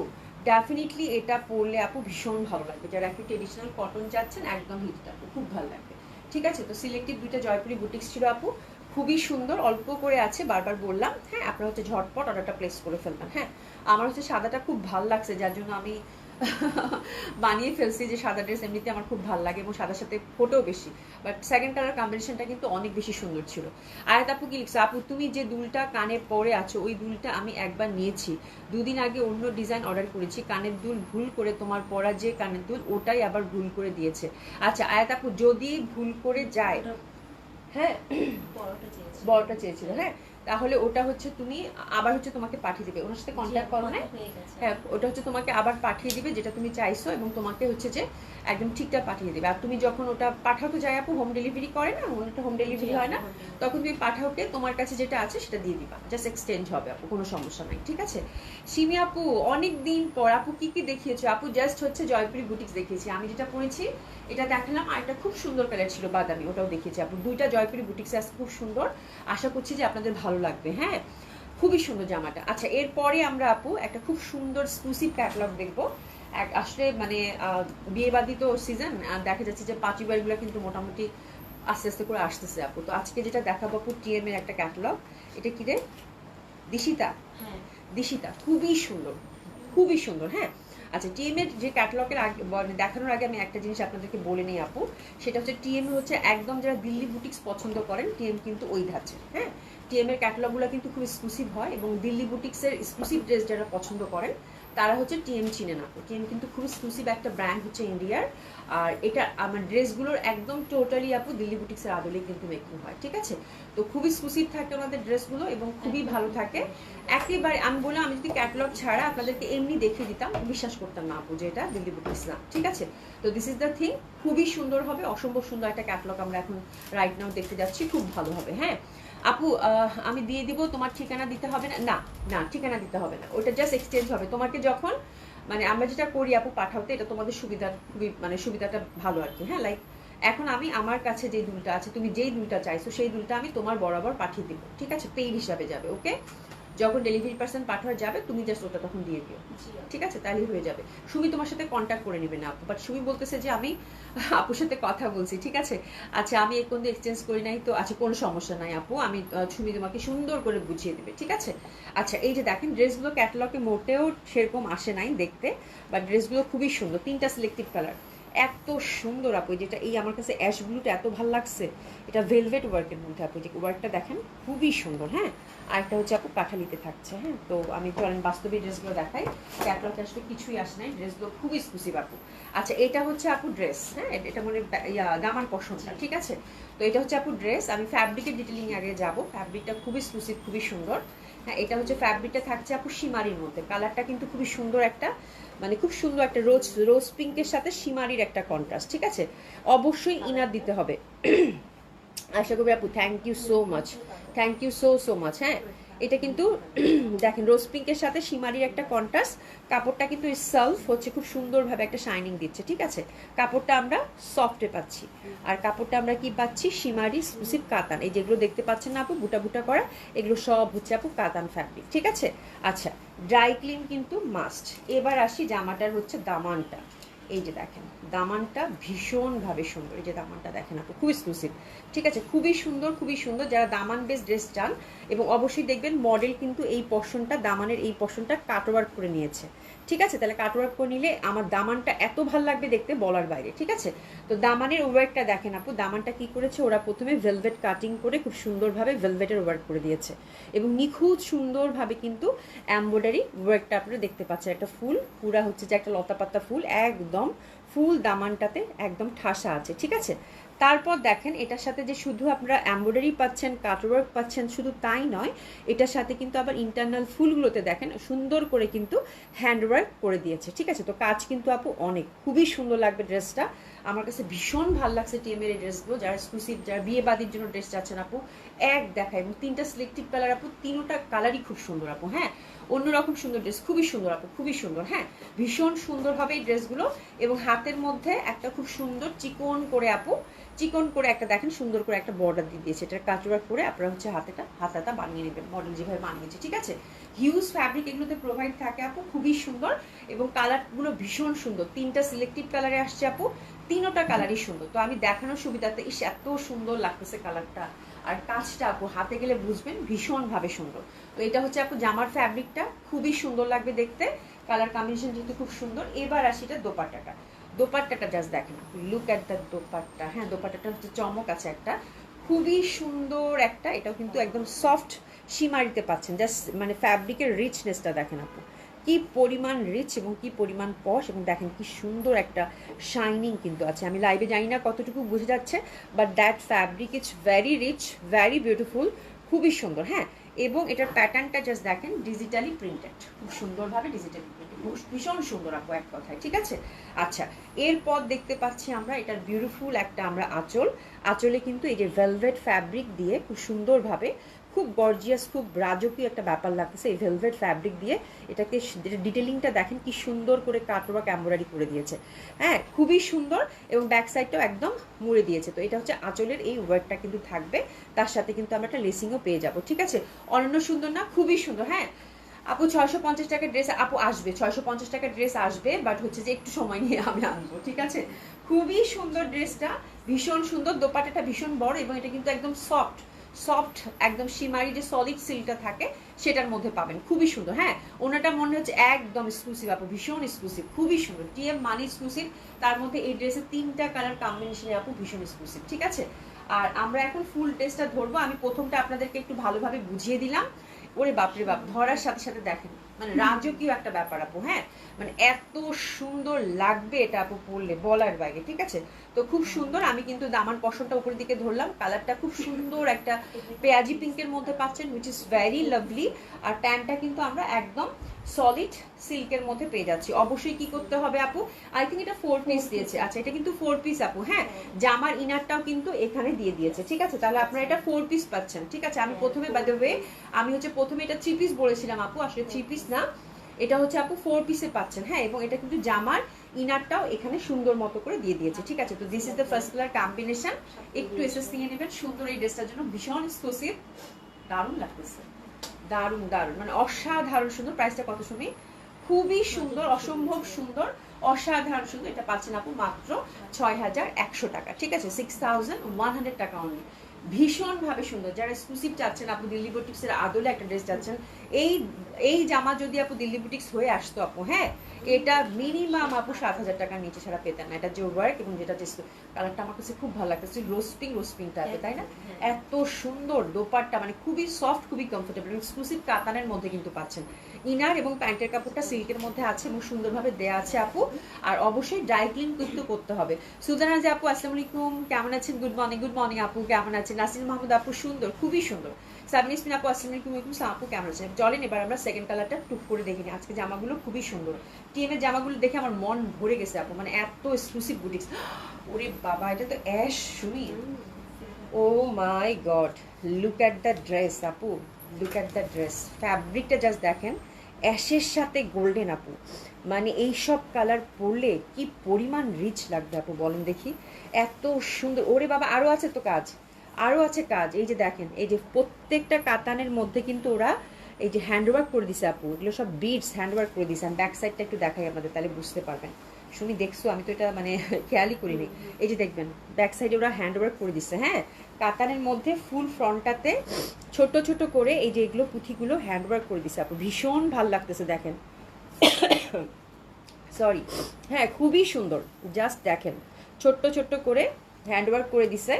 ডেফিনেটলি এটা পরলে আপু ভীষণ ভালো লাগবে। যারা একটু ট্রেডিশনাল কটন যাচ্ছেন একদম হিট আপু, খুব ভালো লাগবে। ঠিক আছে, তো সিলেক্টিভ দুইটা জয়পুরি বুটিক্স ছিল আপু, খুবই সুন্দর, অল্প করে আছে, বারবার বললাম। হ্যাঁ, আপনারা হচ্ছে ঝটপট অর্ডারটা প্লেস করে ফেলবেন। হ্যাঁ, আমার হচ্ছে সাদাটা খুব ভালো লাগছে, যার জন্য আমি বানিয়ে ফেলছি যে সাদা ড্রেস এমনিতে আমার খুব ভালো লাগে এবং সাদার সাথে ফোটেও বেশি, বাট সেকেন্ড কালার কম্বিনেশনটা কিন্তু অনেক বেশি সুন্দর ছিল। আর আপু কি লিখছে? আপু তুমি যে দুলটা কানে পরে আছো ওই দুলটা আমি একবার নিয়েছি, দুদিন আগে অন্য ডিজাইন অর্ডার করেছি, কানের দুল ভুল করে তোমার পরা যে কানের দুল ওটাই আবার ভুল করে দিয়েছে। আচ্ছা আয়াত আপু, যদি ভুল করে যায়, হ্যাঁ বড়টা চেয়েছিল, হ্যাঁ তাহলে ওটা হচ্ছে তুমি আবার হচ্ছে তোমাকে পাঠিয়ে দিবে, ওনার সাথে কন্ট্যাক্ট করো না? হ্যাঁ, ওটা হচ্ছে তোমাকে আবার পাঠিয়ে দিবে যেটা তুমি চাইছো, এবং তোমাকে হচ্ছে যে একদম ঠিকঠাক পাঠিয়ে দিবে। আর তুমি যখন ওটা পাঠাতে যাই আপু, হোম ডেলিভারি করে না, ওটা হোম ডেলিভারি হয় না, তখন তুমি পাঠাওকে তোমার কাছে যেটা আছে সেটা দিয়ে দিবা, জাস্ট এক্সচেঞ্জ হবে আপু, কোনো সমস্যা নাই। ঠিক আছে, সিমি আপু অনেক দিন পর আপু কি কি দেখিয়েছো? আপু জাস্ট হচ্ছে জয়পুরি বুটিক্স দেখিয়েছি, আমি যেটা পরেছি এটা দেখালাম, আর একটা খুব সুন্দর কালার ছিল বাদামি, ওটাও দেখিয়েছি আপু। দুইটা জয়পুরি বুটিক্স আছে, খুব সুন্দর, আশা করছি যে আপনাদের ভালো লাগবে। হ্যাঁ, খুবই সুন্দর জামাটা। আচ্ছা, এরপরে আমরা আপু একটা খুব সুন্দর এক্সক্লুসিভ ক্যাটালগ দেখবো। আসলে মানে বিয়েবাদী তো সিজন, দেখা যাচ্ছে যে পার্টি ওয়্যারগুলো কিন্তু মোটামুটি আস্তে আস্তে করে আসতেছে আপু। তো আজকে যেটা দেখাবো আপু, টিএম এর একটা ক্যাটালগ। এটা কি রে? দিশিতা? হ্যাঁ, দিশিতা, খুবই সুন্দর, খুবই সুন্দর। হ্যাঁ, আচ্ছা, টিএম এর যে ক্যাটালগের আগে দেখানোর আগে আমি একটা জিনিস আপনাদেরকে বলে নিই আপু, সেটা হচ্ছে টিএম হচ্ছে একদম যারা দিল্লি বুটিক্স পছন্দ করেন, টিএম কিন্তু ওই ধাঁচে। হ্যাঁ, টিএম এর ক্যাটালগুলো কিন্তু খুব এক্সক্লুসিভ হয়, এবং দিল্লি বুটিক্সের এক্সক্লুসিভ ড্রেস যারা পছন্দ করেন তারা হচ্ছে টিএম চিনে না। টিএম কিন্তু খুব এক্সক্লুসিভ একটা ব্র্যান্ড হচ্ছে ইন্ডিয়ার, আর এটা আমার ড্রেসগুলোর একদম টোটালি আপু দিল্লি বুটিক্সের আদলেই কিন্তু মেকিং হয়। ঠিক আছে, তো খুব এক্সক্লুসিভ থাকে ওনাদের ড্রেসগুলো এবং খুবই ভালো থাকে একেবারে। আমি বললাম আমি যদি ক্যাটালগ ছাড়া আপনাদেরকে এমনি দেখিয়ে দিতাম, বিশ্বাস করতাম না আপু যে এটা দিল্লি বুটিক্স না। ঠিক আছে, তো দিস ইজ দ্য থিং, খুবই সুন্দর হবে, অসম্ভব সুন্দর একটা ক্যাটালগ আমরা এখন রাইট নাও দেখতে যাচ্ছি, খুব ভালো হবে। হ্যাঁ আপু, আমি দিয়ে দিব, তোমার ঠিকানা দিতে হবে না? না না, ঠিকানা দিতে হবে না, ওটা জাস্ট এক্সচেঞ্জ হবে। তোমাকে যখন মানে আমরা যেটা করি আপু পাঠাতে, এটা তোমাদের সুবিধা, খুবই মানে সুবিধাটা ভালো আর কি। হ্যাঁ, লাইক এখন আমি আমার কাছে যে দুলটা আছে, তুমি যেই দুলটা চাইছো সেই দুলটা আমি তোমার বরাবর পাঠিয়ে দিব। ঠিক আছে, পেইড হিসাবে যাবে। ওকে, যখন ডেলিভারি পার্সন পাঠানো যাবে তুমি জাস্ট ওটা তখন দিয়ে দিও। ঠিক আছে, তাহলেই হয়ে যাবে। সুমি তোমার সাথে কন্ট্যাক্ট করে নেবে না আপু, বাট সুমি বলতেছে যে আমি আপুর সাথে কথা বলছি। ঠিক আছে, আচ্ছা আমি এই কোন এক্সচেঞ্জ করি নাই তো, আচ্ছা কোনো সমস্যা নাই আপু, আমি সুমি তোমাকে সুন্দর করে বুঝিয়ে দেবে। ঠিক আছে, আচ্ছা এই যে দেখেন ড্রেসগুলো ক্যাটালগে মোটেও সেরকম আসে নাই দেখতে, বাট ড্রেসগুলো খুবই সুন্দর, তিনটা সিলেক্টিভ কালার, এত সুন্দর আপু। যেটা এই আমার কাছে অ্যাশ ব্লুটা এত ভালো লাগছে, এটা ভেলভেট ওয়ার্কের মধ্যে আপু, যে ওয়ার্কটা দেখেন খুবই সুন্দর। হ্যাঁ, আরেকটা হচ্ছে আপু কাঠালিতে থাকছে। হ্যাঁ, তো আমি চলেন বাস্তবে ড্রেসগুলো দেখাই, ক্যাটালগে আসলে কিছুই আসে নাই, ড্রেসগুলো খুবই এক্সক্লুসিভ আপু। আচ্ছা, এটা হচ্ছে আপু ড্রেস। হ্যাঁ, এটা মানে দামান পশমটা। ঠিক আছে, তো এটা হচ্ছে আপু ড্রেস। আমি ফ্যাব্রিকের ডিটেলিং আগে যাব, ফ্যাব্রিকটা খুবই এক্সক্লুসিভ, খুবই সুন্দর। হ্যাঁ, এটা হচ্ছে ফ্যাব্রিকটা থাকছে আপু শিমারির মধ্যে, কালারটা কিন্তু খুবই সুন্দর, একটা মানে খুব সুন্দর একটা রোজ পিঙ্কের সাথে শিমারির একটা কন্ট্রাস্ট। ঠিক আছে, অবশ্যই ইনার দিতে হবে। আশা করি আপু, thank you so much, thank you so much. হ্যাঁ, এটা কিন্তু দেখেন রোজ পিঙ্কের সাথে শিমারির একটা কন্ট্রাস্ট, কাপড়টা কিন্তু সেলফ হচ্ছে খুব সুন্দরভাবে একটা শাইনিং দিচ্ছে, ঠিক আছে। কাপড়টা আমরা সফটে পাচ্ছি, আর কাপড়টা আমরা কি পাচ্ছি, শিমারি এক্সক্লুসিভ কাতান। এই যেগুলো দেখতে পাচ্ছেন না আপু বুটা বুটা করা, এগুলো সব হচ্ছে আপু কাতান ফ্যাব্রিক, ঠিক আছে। আচ্ছা, ড্রাই ক্লিন কিন্তু মাস্ট। এবার আসি জামাটার হচ্ছে দামানটা। এই যে দেখেন দামানটা ভীষণভাবে সুন্দর, এই যে দামানটা দেখেন আপু খুব এক্সক্লুসিভ, ঠিক আছে, খুবই সুন্দর খুবই সুন্দর। যারা দামান বেস ড্রেস চান, এবং অবশ্যই দেখবেন মডেল কিন্তু এই পশনটা, দামানের এই পশনটা কাটওয়ার্ক করে নিয়েছে, ঠিক আছে। তাহলে কাটওয়ার্ক করে নিলে আমার দামানটা এত ভালো লাগবে দেখতে বলার বাইরে, ঠিক আছে। তো দামানের ওয়ার্কটা দেখেন আপু, দামানটা কি করেছে ওরা, প্রথমে ভেলভেট কাটিং করে খুব সুন্দরভাবে ভেলভেটের ওয়ার্ক করে দিয়েছে, এবং নিখুঁত সুন্দরভাবে কিন্তু এমব্রয়ডারি ওয়ার্কটা আপনারা দেখতে পাচ্ছেন। একটা ফুল পুরা হচ্ছে যে একটা লতাপাতা ফুল, একদম ফুল দামানটাতে একদম ঠাসা আছে, ঠিক আছে। তারপর দেখেন এটার সাথে যে শুধু আপনারা এমব্রয়ডারি পাচ্ছেন, কাটওয়ার্ক পাচ্ছেন, শুধু তাই নয়, এটার সাথে কিন্তু আবার ইন্টারনাল ফুলগুলোতে দেখেন সুন্দর করে কিন্তু হ্যান্ডওয়ার্ক করে দিয়েছে, ঠিক আছে। তো কাজ কিন্তু আপু অনেক, খুবই সুন্দর লাগবে ড্রেসটা। আমার কাছে ভীষণ ভালো লাগছে টিএমের এই ড্রেসগুলো। যারা এক্সক্লুসিভ, যারা বিয়ে বাদির জন্য ড্রেস চাচ্ছেন আপু, এক দেখায়, এবং 3টা সিলেক্টিভ কালার আপু, 3টা কালারই খুব সুন্দর আপু, হ্যাঁ, অন্যরকম সুন্দর ড্রেস, খুবই সুন্দর আপু, খুবই সুন্দর, হ্যাঁ, ভীষণ সুন্দর হবে এই ড্রেসগুলো। এবং হাতের মধ্যে একটা খুব সুন্দর চিকন করে আপু, চিকন করে একটা দেখেন সুন্দর করে একটা বর্ডার দিয়ে দিয়েছে, এটা কাটওয়ার্ক করে আপনারা হচ্ছে হাতাটা বানিয়ে নেবেন, মডেল যেভাবে বানিয়েছে, ঠিক আছে। হিউজ ফ্যাব্রিক এগুলোতে প্রোভাইড থাকে আপু, খুবই সুন্দর, এবং কালারগুলো ভীষণ সুন্দর। 3টা সিলেক্টিভ কালারে আসছে আপু, 3টা কালারই সুন্দর। তো আমি দেখানোর সুবিধাতে ইস এত সুন্দর লাগতেছে কালারটা, আর কাজটা আপু হাতে গেলে বুঝবেন ভীষণভাবে সুন্দর। তো এটা হচ্ছে আপু জামার ফ্যাব্রিকটা, খুবই সুন্দর লাগবে দেখতে, কালার কম্বিনেশন যেহেতু খুব সুন্দর। এবার আসি এটা দোপাট্টাটা, দোপাট্টাটা জাস্ট দেখেন, লুক অ্যাট দ্য দোপাট্টা, হ্যাঁ, দোপাট্টাটা হচ্ছে চমক আছে একটা, খুবই সুন্দর একটা, এটাও কিন্তু একদম সফট সীমারিতে পাচ্ছেন, জাস্ট মানে ফ্যাব্রিকের রিচনেসটা দেখেন আপু, কি পরিমাণ রিচ এবং কি পরিমাণ পশ, এবং দেখেন কি সুন্দর একটা শাইনিং কিন্তু আছে। আমি লাইভে জানি না কতটুকু বুঝে যাচ্ছে, but that fabric is very rich, very beautiful, খুবই সুন্দর, হ্যাঁ। এবং এটার প্যাটার্নটা জাস্ট দেখেন ডিজিটালি প্রিন্টেড, খুব সুন্দরভাবে ডিজিটালি প্রিন্টেড, ভীষণ সুন্দর আপু এক কথায়, ঠিক আছে। আচ্ছা, এরপর দেখতে পাচ্ছি আমরা এটার বিউটিফুল একটা আমরা আঁচল, আঁচলে কিন্তু এই যে ভেলভেট ফ্যাব্রিক দিয়ে খুব সুন্দরভাবে, খুব গর্জিয়াস, খুব রাজকীয় একটা ব্যাপার লাগতেছে এই ভেলভেট ফ্যাব্রিক দিয়ে। এটাকে ডিটেলিংটা দেখেন কি সুন্দর করে কাটওয়ার্ক এমব্রয়ডারি করে দিয়েছে, হ্যাঁ, খুবই সুন্দর, এবং ব্যাক সাইডটাও একদম মুড়ে দিয়েছে। তো এটা হচ্ছে আঁচলের এই ওয়ার্কটা কিন্তু থাকবে, তার সাথে কিন্তু আমরা একটা লেসিংও পেয়ে যাবো, ঠিক আছে। অনন্য সুন্দর না, খুবই সুন্দর, হ্যাঁ আপু। 650 টাকার ড্রেস আপু আসবে, 650 টাকার ড্রেস আসবে, বাট হচ্ছে যে একটু সময় নিয়ে আমি আনবো, ঠিক আছে। খুবই সুন্দর ড্রেসটা, ভীষণ সুন্দর, দোপাট্টাটা ভীষণ বড়, এবং এটা কিন্তু একদম সফট সফট, একদম শিমারি যে সলিড সিল্কটা থাকে সেটার মধ্যে পাবেন, খুবই সুন্দর, হ্যাঁ। ওনাটা মনে হচ্ছে একদম এক্সক্লুসিভ আপু, ভীষণ এক্সক্লুসিভ, খুবই সুন্দর, টিএম মানি এক্সক্লুসিভ। তার মধ্যে এই ড্রেসের 3টা কালার কম্বিনেশনে আপু ভীষণ এক্সক্লুসিভ, ঠিক আছে। আর আমরা এখন ফুল ড্রেসটা ধরবো, আমি প্রথমটা আপনাদেরকে একটু ভালোভাবে বুঝিয়ে দিলাম। ওরে বাপরে বাপ, ধরার সাথে সাথে দেখেন মানে রাজকীয় একটা ব্যাপার আপু, হ্যাঁ, মানে এত সুন্দর লাগবে এটা আপু পরলে বলার বাইরে, ঠিক আছে। তো খুব সুন্দর, আমি কিন্তু দামান পশনটা উপরের দিকে ধরলাম, কালারটা খুব সুন্দর একটা পেঁয়াজি পিঙ্কের মধ্যে পাচ্ছেন, হুইচ ইজ ভেরি লাভলি। আর ট্যানটা কিন্তু আমরা একদম সলিড সিল্কের মধ্যে পেয়ে যাচ্ছি। অবশ্যই কি করতে হবে আপু, আই থিঙ্ক এটা 4 পিস দিয়েছে, আচ্ছা এটা কিন্তু 4 পিস আপু, হ্যাঁ, জামার ইনারটাও কিন্তু এখানে দিয়ে দিয়েছে, ঠিক আছে। তাহলে আপনারা এটা 4 পিস পাচ্ছেন, ঠিক আছে। আমি প্রথমে বাই দ্য ওয়ে আমি হচ্ছে প্রথমে এটা 3 পিস বলেছিলাম আপু, আসলে 3 পিস না, এটা হচ্ছে আপু 4 পিসে পাচ্ছেন, হ্যাঁ। এবং এটা কিন্তু জামার ইনারটাও এখানে সুন্দর মতো করে দিয়ে দিয়েছে, ঠিক আছে। তো this is the first colour combination, একটু এসএস নিয়ে নেবেন সুন্দর এই ড্রেসটার জন্য, ভীষণ এক্সক্লুসিভ, দারুণ লাগতেছে, দারুণ দারুণ, মানে অসাধারণ সুন্দর। প্রাইসটা কত শুনি, খুবই সুন্দর, অসম্ভব সুন্দর, অসাধারণ সুন্দর। এটা পাচ্ছেন আপু মাত্র 6100 টাকা, ঠিক আছে, 6100 টাকা অনলি, ভীষণভাবে সুন্দর। যারা এক্সক্লুসিভ চাচ্ছেন আপু, দিল্লি বুটিক্সের আদলে একটা ড্রেস চাচ্ছেন, এই এই জামা যদি আপু দিল্লি বুটিক্স হয়ে আসতো আপু, হ্যাঁ, এটা মিনিমাম আপু 7000 টাকার নিচে ছাড়া পেতেন না। এটা যে ওয়ার্ক এবং যেটা যে কালারটা আমার কাছে খুব ভালো লাগতেছে, রোস্পিং টাইপে, তাই না, এত সুন্দর দোপাট্টা, মানে খুবই সফট, খুবই কমফোর্টেবল, এক্সক্লুসিভ কাতানের মধ্যে কিন্তু পাচ্ছেন। ইনার এবং প্যান্টের কাপড়টা সিল্কের মধ্যে আছে এবং সুন্দরভাবে দেয়া আছে আপু। আর অবশ্যই ড্রাই ক্লিন কিন্তু করতে হবে। সুলতানা যে আপু আসসালামু আলাইকুম, কেমন আছেন? গুড মর্নিং আপু, কেমন আছেন? নাসির মাহমুদ আপু সুন্দর, খুবই সুন্দর। সাবিন ইসমিন আপু আসসালামু আলাইকুম, আপু কেমন আছেন? চলেন এবার আমরা সেকেন্ড কালারটা টুক করে দেখিনি। আজকে জামাগুলো খুবই সুন্দর, টিএমের জামাগুলো দেখে আমার মন ভরে গেছে আপু, মানে এত এক্সক্লুসিভ বুটিক্স। ওরে বাবা, এটা তো অ্যাশ সুই, oh my god, look at the dress আপু, লুক অ্যাট দ্য ড্রেস, ফ্যাব্রিকটা জাস্ট দেখেন, অ্যাশের সাথে গোল্ডেন আপু, মানে এই সব কালার পরলে কি পরিমাণ রিচ লাগবে আপু বলেন দেখি, এত সুন্দর। ওরে বাবা, আরও আছে তো কাজ, আরও আছে কাজ। এই যে দেখেন, এই যে প্রত্যেকটা কাতানের মধ্যে কিন্তু ওরা এই যে হ্যান্ডওয়ার্ক করে দিছে আপু, এগুলো সব বিডস হ্যান্ডওয়ার্ক করে দিছে। আমি ব্যাক সাইডটা একটু দেখাই আপনাদের, তাহলে বুঝতে পারবেন। শুনি দেখছো, আমি তো এটা মানে খেয়ালই করিনি। এই যে দেখবেন ব্যাক সাইডে ওরা হ্যান্ডওয়ার্ক করে দিচ্ছে, হ্যাঁ, কাতানের মধ্যে ফুল ফ্রন্টটাতে ছোট ছোট করে এই যে এগুলো পুঁথিগুলো হ্যান্ডওয়ার্ক করে দিচ্ছে আপু, ভীষণ ভাল লাগতেছে দেখেন। সরি, হ্যাঁ খুবই সুন্দর, জাস্ট দেখেন ছোট্ট ছোট্ট করে হ্যান্ডওয়ার্ক করে দিছে,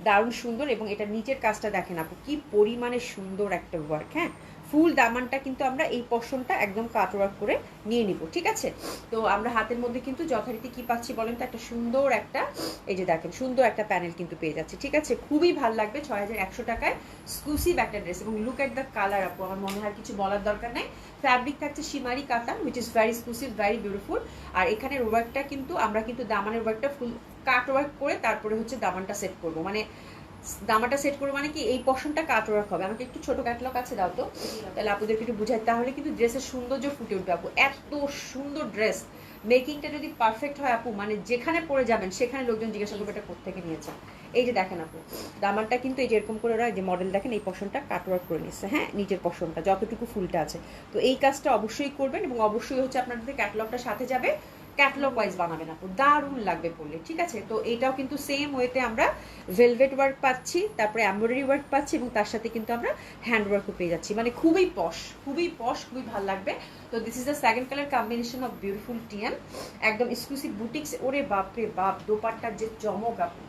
দারুণ সুন্দর। এবং এটা নিচের কাজটা দেখেন আপু, কি পরিমাণে সুন্দর একটা ওয়ার্ক। হ্যাঁ, ফুল দামানটা কিন্তু আমরা এই পশনটা একদম কাটওয়ার্ক করে নিয়ে নিব, ঠিক আছে। তো আমরা হাতের মধ্যে কিন্তু যথারীতি কি পাচ্ছি বলেন তো, একটা সুন্দর একটা, এই যে দেখেন সুন্দর একটা প্যানেল কিন্তু পেয়ে যাচ্ছে, ঠিক আছে। খুবই ভাল লাগবে 6100 টাকায় এক্সক্লুসিভ একটা ড্রেস। এবং লুক এট দ্য কালার আপু, আমার মনে হয় কিছু বলার দরকার নেই। ফ্যাব্রিক থাকছে শিমারি কাতান, which is very exclusive, very beautiful. আর এখানের ওয়ার্কটা কিন্তু আমরা কিন্তু দামানের ওয়ার্কটা ফুল কাট ওয়ার্ক করে তারপরে হচ্ছে দামানটা সেট করবো, মানে দামাটা সেট করবো মানে কি এই পশনটা কাট ওয়ার্ক হবে। আমাকে একটু ছোট ক্যাটলগ আছে দাও তো, তাহলে আপুদেরকে একটু বুঝাই, তাহলে কিন্তু ড্রেসের সৌন্দর্য ফুটে উঠবে আপু। এত সুন্দর ড্রেস, মেকিংটা যদি পারফেক্ট হয় আপু, মানে যেখানে পরে যাবেন সেখানে লোকজন জিজ্ঞাসা করবে এটা কোত্থেকে নিয়েছে। এই যে দেখেন আপু, দামানটা কিন্তু এই যে এরকম করে ওরা যে মডেল দেখেন, এই পশনটা কাটওয়ার্ক করে নিচ্ছে, হ্যাঁ, নিচের পশনটা যতটুকু ফুলটা আছে। তো এই কাজটা অবশ্যই করবেন, এবং অবশ্যই হচ্ছে আপনাদের ক্যাটালগটা সাথে যাবে, ক্যাটালগ ওয়াইজ বানাবেন আপু, দারুণ লাগবে পড়লে, ঠিক আছে। তো এটাও কিন্তু সেম ওয়েতে আমরা ভেলভেট ওয়ার্ক পাচ্ছি, তারপরে এমব্রয়ডারি ওয়ার্ক পাচ্ছি, এবং তার সাথে কিন্তু আমরা হ্যান্ড ওয়ার্কও পেয়ে যাচ্ছি, মানে খুবই পশ, খুবই পশ, খুবই ভালো লাগবে। তো this is the second colour combination of beautiful TM, একদম এক্সক্লুসিভ বুটিক্স। ওরে বাপরে বাপ, দোপাট্টার যে চমক আপু,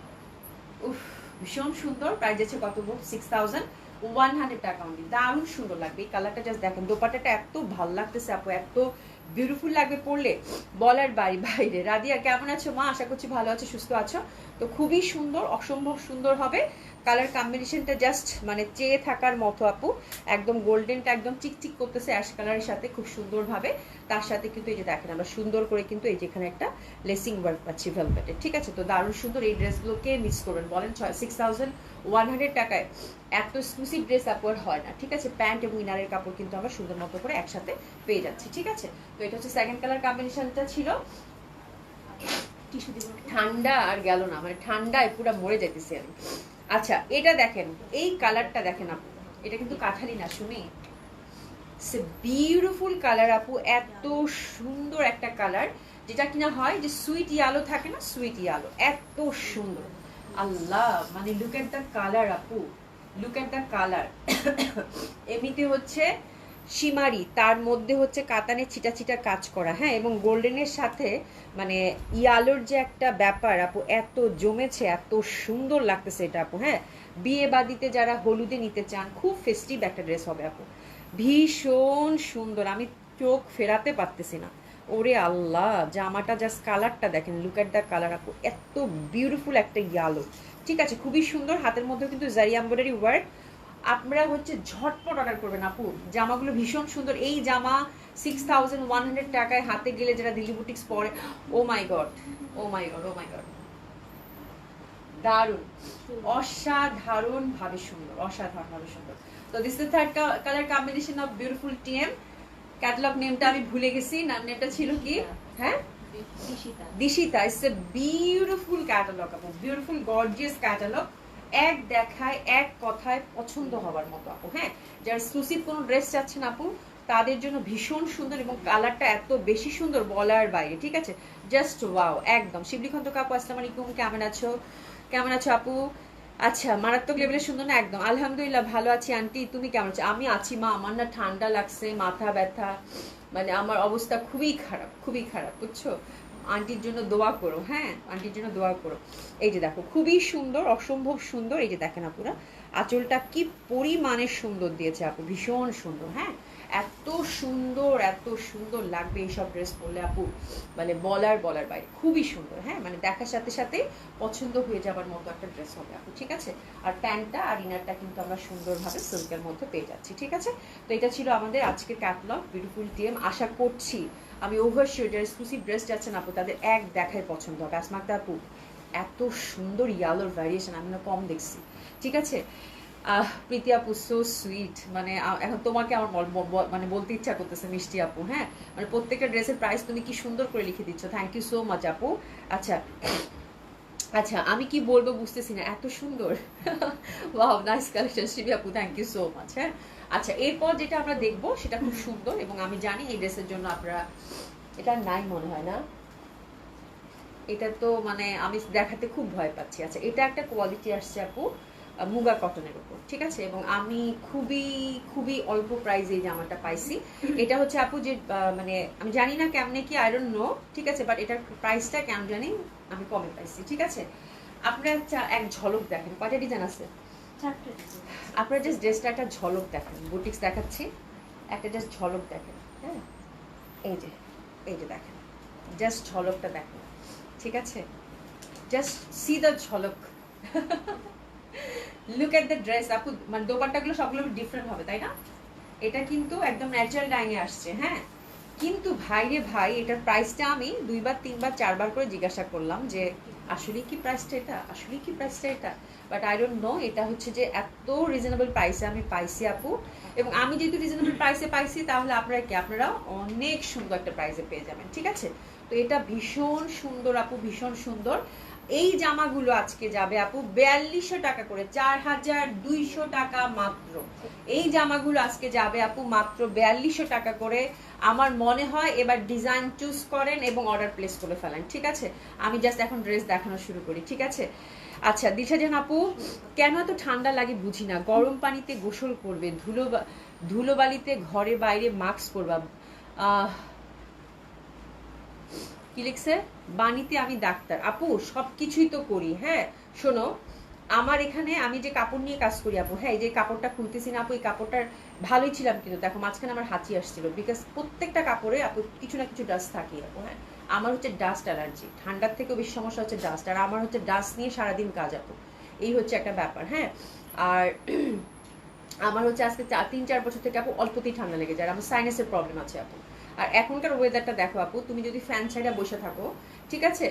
উফ ভীষণ সুন্দর। প্রাইস আছে কত গো, 6100 টাকা অনলি, দারুণ সুন্দর লাগবে। এই কালারটা জাস্ট দেখেন, দোপাট্টাটা এত ভালো লাগতেছে আপু, এত বিউটিফুল লাগবে পরলে বলার বাইরে। রাদিয়া কেমন আছো মা, আশা করছি ভালো আছো, সুস্থ আছো। তো খুবই সুন্দর, অসম্ভব সুন্দর হবে। কালার কম্বিনেশনটা জাস্ট মানে চেয়ে থাকার মতো আপু, একদম গোল্ডেনটা একদম চিকচিক করতেছে অ্যাশ কালারের সাথে খুব সুন্দরভাবে। তার সাথে কিন্তু এই যে দেখেন আমরা সুন্দর করে কিন্তু এই যেখানে একটা লেসিং ওয়ার্ক পাচ্ছি ভেলভেটের, ঠিক আছে। তো দারুণ সুন্দর, এই ড্রেসগুলোকে মিস করবেন বলেন। 6100 টাকায় এত এক্সক্লুসিভ ড্রেস আপওয়ার হয় না, ঠিক আছে। প্যান্ট এবং ইনারের কাপড় কিন্তু আমরা সুন্দর মতো করে একসাথে পেয়ে যাচ্ছি, ঠিক আছে। তো এটা হচ্ছে সেকেন্ড কালার কম্বিনেশনটা ছিল। ঠান্ডা আর গেল না, মানে ঠান্ডায় পুরো মরে যাইতেছি আমি। আচ্ছা এটা দেখেন, এই কালারটা দেখেন আপু, এটা কিন্তু কাঠালি না, শুনি বিউটিফুল কালার আপু, এত সুন্দর একটা কালার, যেটা কিনা হয় যে সুইট ইয়ালো থাকে না, সুইট ইয়ালো, এত সুন্দর আল্লাহ, মানে লুক এট দ্য কালার আপু, লুক এট দ্য কালার। এমনিতে হচ্ছে শিমারি, তার মধ্যে হচ্ছে কাতানের ছিটা ছিটা কাজ করা, হ্যাঁ, এবং গোল্ডেনের সাথে মানে ইয়ালোর যে একটা ব্যাপার আপু, এত জমেছে, এত সুন্দর লাগতেছে এটা আপু। হ্যাঁ, বিয়ে বাদিতে যারা হলুদে নিতে চান, খুব ফেস্টিভ একটা ড্রেস হবে আপু, ভীষণ সুন্দর, আমি চোখ ফেরাতে পারতেছি না। ওরে আল্লাহ, জামাটা জাস্ট কালারটা দেখেন, লুক এট দ্য কালার আপু, এত বিউটিফুল একটা ইয়ালো, ঠিক আছে, খুবই সুন্দর। হাতের মধ্যে কিন্তু জারি এমব্রয়ডারি ওয়ার্ক। আপনারা হচ্ছে ঝটপট অর্ডার করবেন আপু, জামাগুলো ভীষণ সুন্দর। এই জামা 6100 টাকায় হাতে গেলে যারা দিল্লি বুটিক্স পরে, ও my god, O my god, O my god, দারুণ, অসাধারণ ভাবে সুন্দর, অসাধারণ ভাবে সুন্দর। তো this is third colour combination of beautiful TM. Catalogue নেমটা আমি ভুলে গেছি, নেমটা ছিল কি, হ্যাঁ দিশিতা। ইটস এ বিউটিফুল ক্যাটালগ আপু, বিউটিফুল গর্জিয়াস ক্যাটালগ, এক দেখায় এক কথায় পছন্দ হবার মতো আপু। হ্যাঁ, যারা এক্সক্লুসিভ কোনো ড্রেস চাচ্ছেন আপু, তাদের জন্য ভীষণ সুন্দর, এবং কালারটা এত বেশি সুন্দর বলার বাইরে, ঠিক আছে, জাস্ট ওয়াও একদম। শিবলি খন্ত কাপু, আসসালামু আলাইকুম, কেমন আছো, কেমন আছো আপু? আচ্ছা, মারাত্মক লেভেলের সুন্দর না, একদম আলহামদুলিল্লাহ ভালো আছি। আন্টি তুমি কেমন আছো? আমি আছি মা, আমার না ঠান্ডা লাগছে, মাথা ব্যথা, মানে আমার অবস্থা খুবই খারাপ, খুবই খারাপ, বুঝছো। আন্টির জন্য দোয়া করো, হ্যাঁ আন্টির জন্য দোয়া করো। এই যে দেখো খুবই সুন্দর, অসম্ভব সুন্দর, এই যে দেখেন আপুরা আঁচলটা কি পরিমাণে সুন্দর দিয়েছে আপু, ভীষণ সুন্দর। হ্যাঁ, এত সুন্দর, এত সুন্দর লাগবে এইসব ড্রেস পরলে আপু, মানে বলার বাইরে, খুবই সুন্দর। হ্যাঁ, মানে দেখার সাথে সাথে পছন্দ হয়ে যাবার মতো একটা ড্রেস হবে আপু, ঠিক আছে। আর প্যান্টটা আর ইনারটা কিন্তু আমরা সুন্দরভাবে সিল্কের মধ্যে পেয়ে যাচ্ছি, ঠিক আছে। তো এটা ছিল আমাদের আজকের ক্যাটালগ বিউটিফুল টিএম। আশা করছি, আমি ওভারশিওর যারা এক্সক্লুসিভ ড্রেস যাচ্ছেন আপু, তাদের এক দেখায় পছন্দ হবে। আসমাকতা আপু, এত সুন্দর ইয়ালোর ভ্যারিয়েশন আমি না কম দেখছি, ঠিক আছে। প্রীতি আপু সো সুইট, মানে এখন তোমাকে আমার মানে বলতে ইচ্ছা করতেছে মিষ্টি আপু। হ্যাঁ, মানে প্রত্যেকটা ড্রেসের প্রাইস তুমি কি সুন্দর করে লিখে দিচ্ছ, থ্যাংক ইউ সো মাচ আপু। আচ্ছা আচ্ছা, আমি কি বলবো বুঝতেছি না, এত সুন্দর। ওয়াও, নাইস কালেকশন শিবি আপু, থ্যাংক ইউ সো মাচ। হ্যাঁ, আচ্ছা এরপর যেটা আমরা দেখবো সেটা খুব সুন্দর, এবং আমি জানি এই ড্রেসের জন্য আপনারা, এটা নাই মনে হয় না, এটা তো মানে আমি দেখাতে খুব ভয় পাচ্ছি। আচ্ছা, এটা একটা কোয়ালিটি আসছে আপু মুগা কটনের উপর, ঠিক আছে, এবং আমি খুবই খুবই অল্প প্রাইসে এই জামাটা পাইছি। এটা হচ্ছে আপু যে মানে আমি জানি না কেমনে কি, আই ডোন্ট নো, ঠিক আছে, বাট এটার প্রাইসটা কেমন জানি আমি কমে পাইছি, ঠিক আছে। আপনারা এক ঝলক দেখেন, কয়টা ডিজাইন আছে, আপনারা জাস্ট ড্রেসটা একটা ঝলক দেখেন, বুটিক্স দেখাচ্ছি, একটা জাস্ট ঝলক দেখেন। হ্যাঁ, এই যে এই যে দেখেন, জাস্ট ঝলকটা দেখেন, ঠিক আছে, জাস্ট সি দ্য ঝলক। লুক এট দ্য ড্রেস আপু, মানে দোপাট্টাগুলো সবগুলো ডিফারেন্ট হবে, তাই না? এটা কিন্তু একদম ন্যাচারাল ডাইংয়ে আসছে। হ্যাঁ, কিন্তু ভাই রে ভাই, এটার প্রাইসটা আমি 2 বার 3 বার 4 বার করে জিজ্ঞাসা করলাম যে আসলে কি প্রাইসটা এটা, আসলে কি প্রাইসটা এটা, বাট আই ডোন্ট নো। এটা হচ্ছে যে এত রিজনেবল প্রাইসে আমি পাইছি আপু, এবং আমি যেহেতু রিজনেবল প্রাইসে পাইছি, তাহলে আপনারা কি, আপনারা অনেক সুন্দর একটা প্রাইসে পেয়ে যাবেন, ঠিক আছে। তো এটা ভীষণ সুন্দর আপু, ভীষণ সুন্দর। এই জামাগুলো আজকে যাবে আপু 4200 টাকা করে, 4200 টাকা মাত্র। এই জামাগুলো আজকে যাবে আপু মাত্র 4200 টাকা করে। আমার মনে হয় এবার ডিজাইন চুজ করেন এবং অর্ডার প্লেস করে ফেলেন, ঠিক আছে। আমি জাস্ট এখন ড্রেস দেখানো শুরু করি, ঠিক আছে। আচ্ছা দিশা জান আপু, কেন এত ঠান্ডা লাগে বুঝি না, গরম পানিতে গোসল করবে, ধুলোবালিতে ঘরে বাইরে মাস্ক পরবা। কি লিখছে, বাণীতে আমি ডাক্তার। আপু সবকিছুই তো করি। হ্যাঁ শোনো, আমার এখানে আমি যে কাপড় নিয়ে কাজ করি আপু, হ্যাঁ এই যে কাপড়টা খুলতেছি না আপু, এই কাপড়টার ভালোই ছিলাম, কিন্তু দেখো মাঝখানে আমার হাঁচি আসছিল, বিকজ প্রত্যেকটা কাপড়ে আপু কিছু না কিছু ডাস্ট থাকে আপু। হ্যাঁ, আমার হচ্ছে ডাস্ট অ্যালার্জি, ঠান্ডার থেকেও বেশি সমস্যা হচ্ছে ডাস্ট, আর আমার হচ্ছে ডাস্ট নিয়ে সারাদিন কাজ আপু, এই হচ্ছে একটা ব্যাপার। হ্যাঁ, আর আমার হচ্ছে আজকে 3-4 বছর থেকে আপু অল্পতেই ঠান্ডা লেগে যায়, আমার সাইনাসের প্রবলেম আছে আপু। আর এখনকার ওয়েদারটা দেখো আপু, তুমি যদি ফ্যান ছাইড়া বসে থাকো, ঠিক আছে,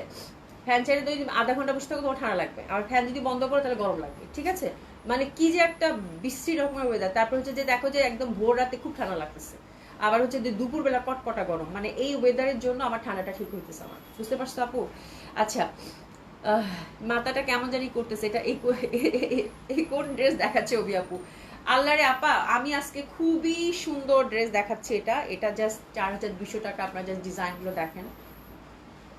ফ্যান ছাইড়ে যদি আধা ঘন্টা বসে থাকো তোমার ঠান্ডা লাগবে, আর ফ্যান যদি বন্ধ করো তাহলে গরম লাগবে, ঠিক আছে। মানে কি যে একটা বিশ্রী রকমের ওয়েদার। তারপর হচ্ছে যে দেখো যে একদম ভোর রাতে খুব ঠান্ডা লাগতেছে, আবার হচ্ছে যে দুপুরবেলা কটকটা গরম, মানে এই ওয়েদারের জন্য আমার ঠান্ডাটা ঠিক হইতেছে আমার, বুঝতে পারছো আপু। আচ্ছা, মাথাটা কেমন জানি করতেছে, এটা এই কোন ড্রেস দেখাচ্ছে অভি আপু? আল্লাহরে আপা, আমি আজকে খুবই সুন্দর ড্রেস দেখাচ্ছি, এটা জাস্ট 4200 টাকা। আপনারা জাস্ট ডিজাইনগুলো দেখেন,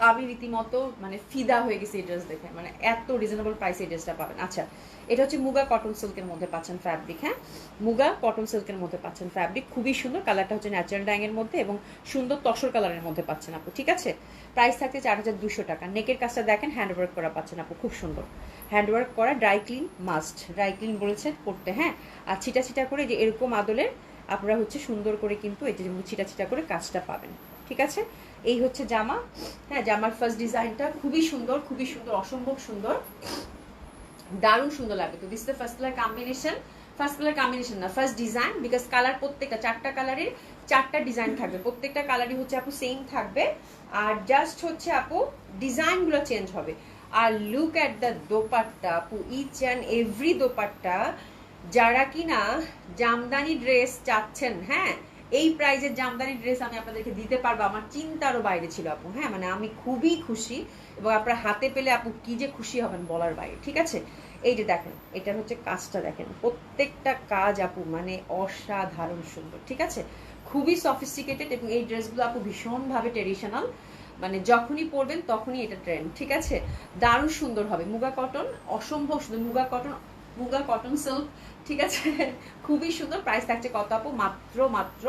আমি রীতিমতো মানে ফিদা হয়ে গেছি এই ড্রেস দেখে, মানে এত রিজনেবল প্রাইসে এই ড্রেসটা পাবেন। আচ্ছা, এটা হচ্ছে মুগা কটন সিল্কের মধ্যে পাচ্ছেন ফ্যাব্রিক। হ্যাঁ, মুগা কটন সিল্কের মধ্যে পাচ্ছেন ফ্যাব্রিক, খুবই সুন্দর। কালারটা হচ্ছে ন্যাচারাল ডাইংয়ের মধ্যে এবং সুন্দর তসর কালারের মধ্যে পাচ্ছেন আপু, ঠিক আছে। প্রাইস থাকছে 4200 টাকা। নেকের কাজটা দেখেন, হ্যান্ডওয়ার্ক করা পাচ্ছেন আপু, খুব সুন্দর হ্যান্ডওয়ার্ক করা। Dry clean must, dry clean বলেছেন করতে। হ্যাঁ, আর ছিটা ছিটা করে যে এরকম আদলের আপনারা হচ্ছে সুন্দর করে কিন্তু এই যে ছিটা ছিটা করে কাজটা পাবেন, ঠিক আছে। এই হচ্ছে জামা। হ্যাঁ, জামার ফার্স্ট ডিজাইনটা খুবই সুন্দর, খুবই সুন্দর, অসম্ভব সুন্দর, দারুণ সুন্দর লাগবে। তো this the first colour combination, first colour combination না, ফার্স্ট ডিজাইন, বিকজ কালার প্রত্যেকটা 4টা কালারের 4টা ডিজাইন থাকবে, প্রত্যেকটা কালারই হচ্ছে আপু সেম থাকবে, আর জাস্ট হচ্ছে আপু ডিজাইনগুলো চেঞ্জ হবে। আর লুক অ্যাট দ্য দোপাট্টা আপু, ইচ অ্যান্ড এভরি দোপাট্টা। যারা কিনা জামদানি ড্রেস চাচ্ছেন, হ্যাঁ এই প্রাইজের জামদানি ড্রেস আমি আপনাদেরকে দিতে পারবো, আমার চিন্তারও বাইরে ছিল আপু। হ্যাঁ, মানে আমি খুবই খুশি, এবং আপনার হাতে পেলে আপু কি যে খুশি হবেন বলার বাইরে, ঠিক আছে। এই যে দেখেন, এটার হচ্ছে কাজটা দেখেন, প্রত্যেকটা কাজ আপু মানে অসাধারণ সুন্দর, ঠিক আছে, খুবই সফিস্টিকেটেড, এবং এই ড্রেসগুলো আপু ভীষণভাবে ট্রেডিশনাল, মানে যখনই পরবেন তখনই এটা ট্রেন্ড, ঠিক আছে। দারুণ সুন্দর হবে, মুগা কটন, অসম্ভব সুন্দর, মুগা কটন সিল্ক, ঠিক আছে, খুবই সুন্দর। প্রাইস থাকছে কত আপু? মাত্র মাত্র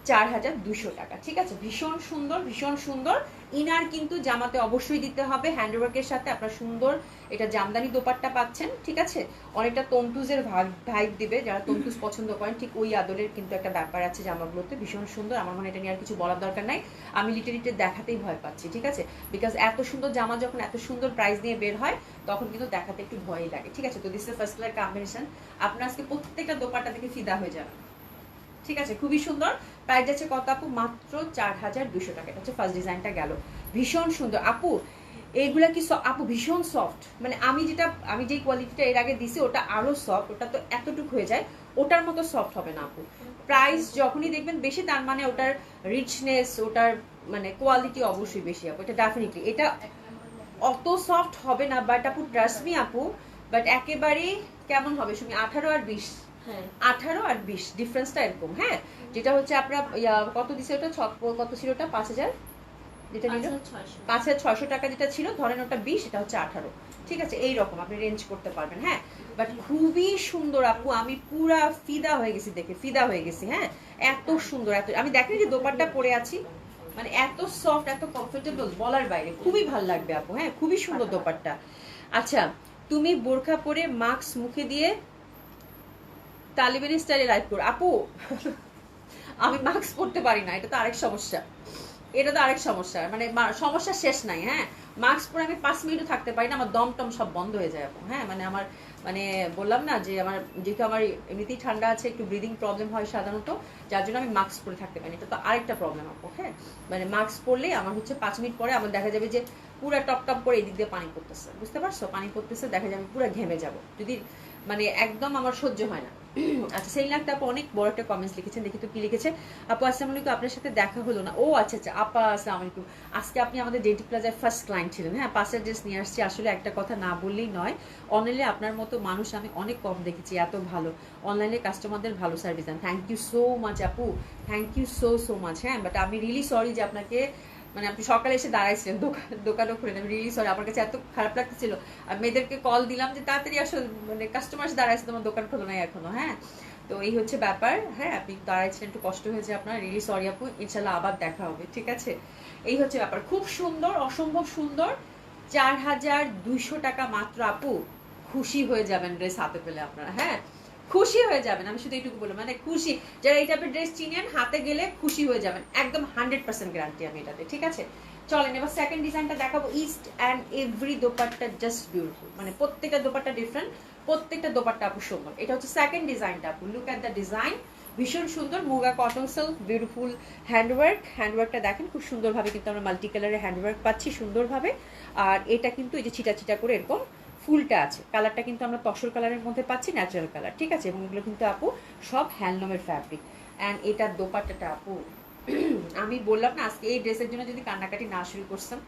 4200 টাকা, ঠিক আছে। ভীষণ সুন্দর, ভীষণ সুন্দর। ইনার কিন্তু জামাতে অবশ্যই দিতে হবে হ্যান্ডওয়ার্কের সাথে, আপনার সুন্দর এটা জামদানি দোপাট্টা পাচ্ছেন, ঠিক আছে। অনেকটা তন্তুজের ভাইব দিবে, যারা তন্তুজ পছন্দ করেন ঠিক ওই আদলের কিন্তু একটা ব্যাপার আছে জামাগুলোতে, ভীষণ সুন্দর। আমার মনে হয় এটা নিয়ে আর কিছু বলার দরকার নাই, আমি লিটারিটি দেখাতেই ভয় পাচ্ছি, ঠিক আছে, বিকজ এত সুন্দর জামা যখন এত সুন্দর প্রাইস নিয়ে বের হয় তখন কিন্তু দেখাতে একটু ভয়ই লাগে, ঠিক আছে। তো this is first colour combination, আপনার আজকে প্রত্যেকটা দোপাট্টা থেকে ফিদা হয়ে যাবে, ঠিক আছে, খুবই সুন্দর। প্রাইস যাচ্ছে কত আপু? মাত্র 4200 টাকা। এটা হচ্ছে ফার্স্ট ডিজাইনটা গেল, ভীষণ সুন্দর আপু। এইগুলা কি আপু ভীষণ সফট, মানে আমি যেই কোয়ালিটিটা এর আগে দিছি ওটা আরো সফট, ওটা তো এতটুকু হয়ে যায়, ওটার মতো সফট হবে না আপু। প্রাইস যখনই দেখবেন বেশি, তার মানে ওটার রিচনেস, ওটার মানে কোয়ালিটি অবশ্যই বেশি আপু, এটা ডেফিনেটলি। এটা অত সফট হবে না, বাট আপু ট্রাস্ট মি আপু, বাট একেবারেই কেমন হবে শুনি 18 আর 20, 18 আর 20 ডিফারেন্সটা এরকম। হ্যাঁ, যেটা হচ্ছে আপনার কত দিছে ওটা, কত ছিল ওটা, 5000 যেটা নিল, 5600 টাকা যেটা ছিল, ধরেন ওটা 20, এটা হচ্ছে 18, ঠিক আছে, এইরকম আপনি রেঞ্জ করতে পারবেন। হ্যাঁ, বাট খুবই সুন্দর আপু, আমি পুরা ফিদা হয়ে গেছি, দেখে ফিদা হয়ে গেছি। হ্যাঁ, এত সুন্দর, এত, আমি দেখেন যে দোপাট্টা পরে আছি, মানে এত সফট, এত কমফোর্টেবল, বলার বাইরে, খুবই ভালো লাগবে আপু। হ্যাঁ, খুবই সুন্দর দোপাট্টা। আচ্ছা, তুমি বোরখা পরে মাস্ক মুখে দিয়ে তালিবানি স্টাইলে লাইভ করো আপু। আমি মাস্ক পরতে পারি না, এটা তো আরেক সমস্যা, এটা তো আরেক সমস্যা, মানে সমস্যা শেষ নাই। হ্যাঁ, মাস্ক পরে আমি 5 মিনিটও থাকতে পারি না, আমার দম টম সব বন্ধ হয়ে যায় আপু। হ্যাঁ, মানে আমার, মানে বললাম না যে আমার, যেহেতু আমার এমনিতেই ঠান্ডা আছে, একটু ব্রিদিং প্রবলেম হয় সাধারণত, যার জন্য আমি মাস্ক পরে থাকতে পারি, এটা তো আরেকটা প্রবলেম আপু। হ্যাঁ, মানে মাস্ক পরলেই আমার হচ্ছে 5 মিনিট পরে আমার দেখা যাবে যে পুরা টপ টপ করে এদিক দিয়ে পানি পড়তেছে, বুঝতে পারছো, পানি পড়তেছে, দেখা যাবে পুরো ঘেমে যাব, যদি মানে একদম আমার সহ্য হয় না। আচ্ছা, সেই লাগতে আপু অনেক বড় একটা কমেন্টস লিখেছেন, দেখি তো কি লিখেছে। আপু আসসালামু আলাইকুম, আপনার সাথে দেখা হলো না। ও আচ্ছা আচ্ছা, আপা আসসালামু আলাইকুম, আজকে আপনি আমাদের ডেন্টি প্লাজার ফার্স্ট ক্লায়েন্ট ছিলেন। হ্যাঁ, 5 ড্রেস নিয়ে আসছি, আসলে একটা কথা না বললেই নয়, অনলাইনে আপনার মতো মানুষ আমি অনেক কম দেখেছি, এত ভালো অনলাইনে কাস্টমারদের ভালো সার্ভিস দেন। থ্যাংক ইউ সো মাচ আপু, থ্যাংক ইউ সো মাচ। হ্যাঁ, বাট আমি রিয়েলি সরি যে আপনাকে, মানে আপনি সকালে এসে দাঁড়াইছিলেন, দোকানও খুলে, আমি রিয়েলি সরি, আমার কাছে এত খারাপ লাগতেছিল, আর মেয়েদেরকে কল দিলাম যে তাড়াতাড়ি আসলে, মানে কাস্টমার এসে দাঁড়াইছে, তোমার দোকান খোলো নাই এখনো। হ্যাঁ, তো এই হচ্ছে ব্যাপার। হ্যাঁ, আপনি দাঁড়াইছেন, একটু কষ্ট হয়েছে আপনার, রিয়েলি সরি আপু, ইনশাল্লাহ আবার দেখা হবে, ঠিক আছে। এই হচ্ছে ব্যাপার, খুব সুন্দর, অসম্ভব সুন্দর, 4200 টাকা মাত্র আপু, খুশি হয়ে যাবেন ড্রেস হাতে পেলে আপনারা। হ্যাঁ, খুশি হয়ে যাবেন, আমি শুধু এইটুকু বলবো, মানে খুশি, যারা এই টাইপের ড্রেস চিনেন হাতে গেলে খুশি হয়ে যাবেন, একদম 100% গ্যারান্টি আমি এটাতে, ঠিক আছে। চলেন এবার সেকেন্ড ডিজাইনটা দেখাবো। East and every dupatta just beautiful, মানে প্রত্যেকটা দোপাট্টা ডিফারেন্ট, প্রত্যেকটা দোপাট্টা আপু সুন্দর। এটা হচ্ছে সেকেন্ড ডিজাইনটা আপু, লুক অ্যাট দ্য ডিজাইন, ভীষণ সুন্দর, muga cotton silk, beautiful handwork, হ্যান্ডওয়ার্কটা দেখেন খুব সুন্দরভাবে, কিন্তু আমরা মাল্টি কালারের হ্যান্ডওয়ার্ক পাচ্ছি সুন্দরভাবে। আর এটা কিন্তু এই যে ছিটা ছিটা করে এরকম ফুলটা আছে, কালারটা কিন্তু আমরা তসর কালারের মধ্যে পাচ্ছি, ন্যাচারাল কালার, ঠিক আছে। এবং এগুলো কিন্তু আপু সব হ্যান্ডলুমের ফ্যাব্রিক। অ্যান্ড এটার দোপাট্টাটা আপু, আমি বললাম না আজকে এই ড্রেসের জন্য যদি কান্নাকাটি না শুরু করতাম,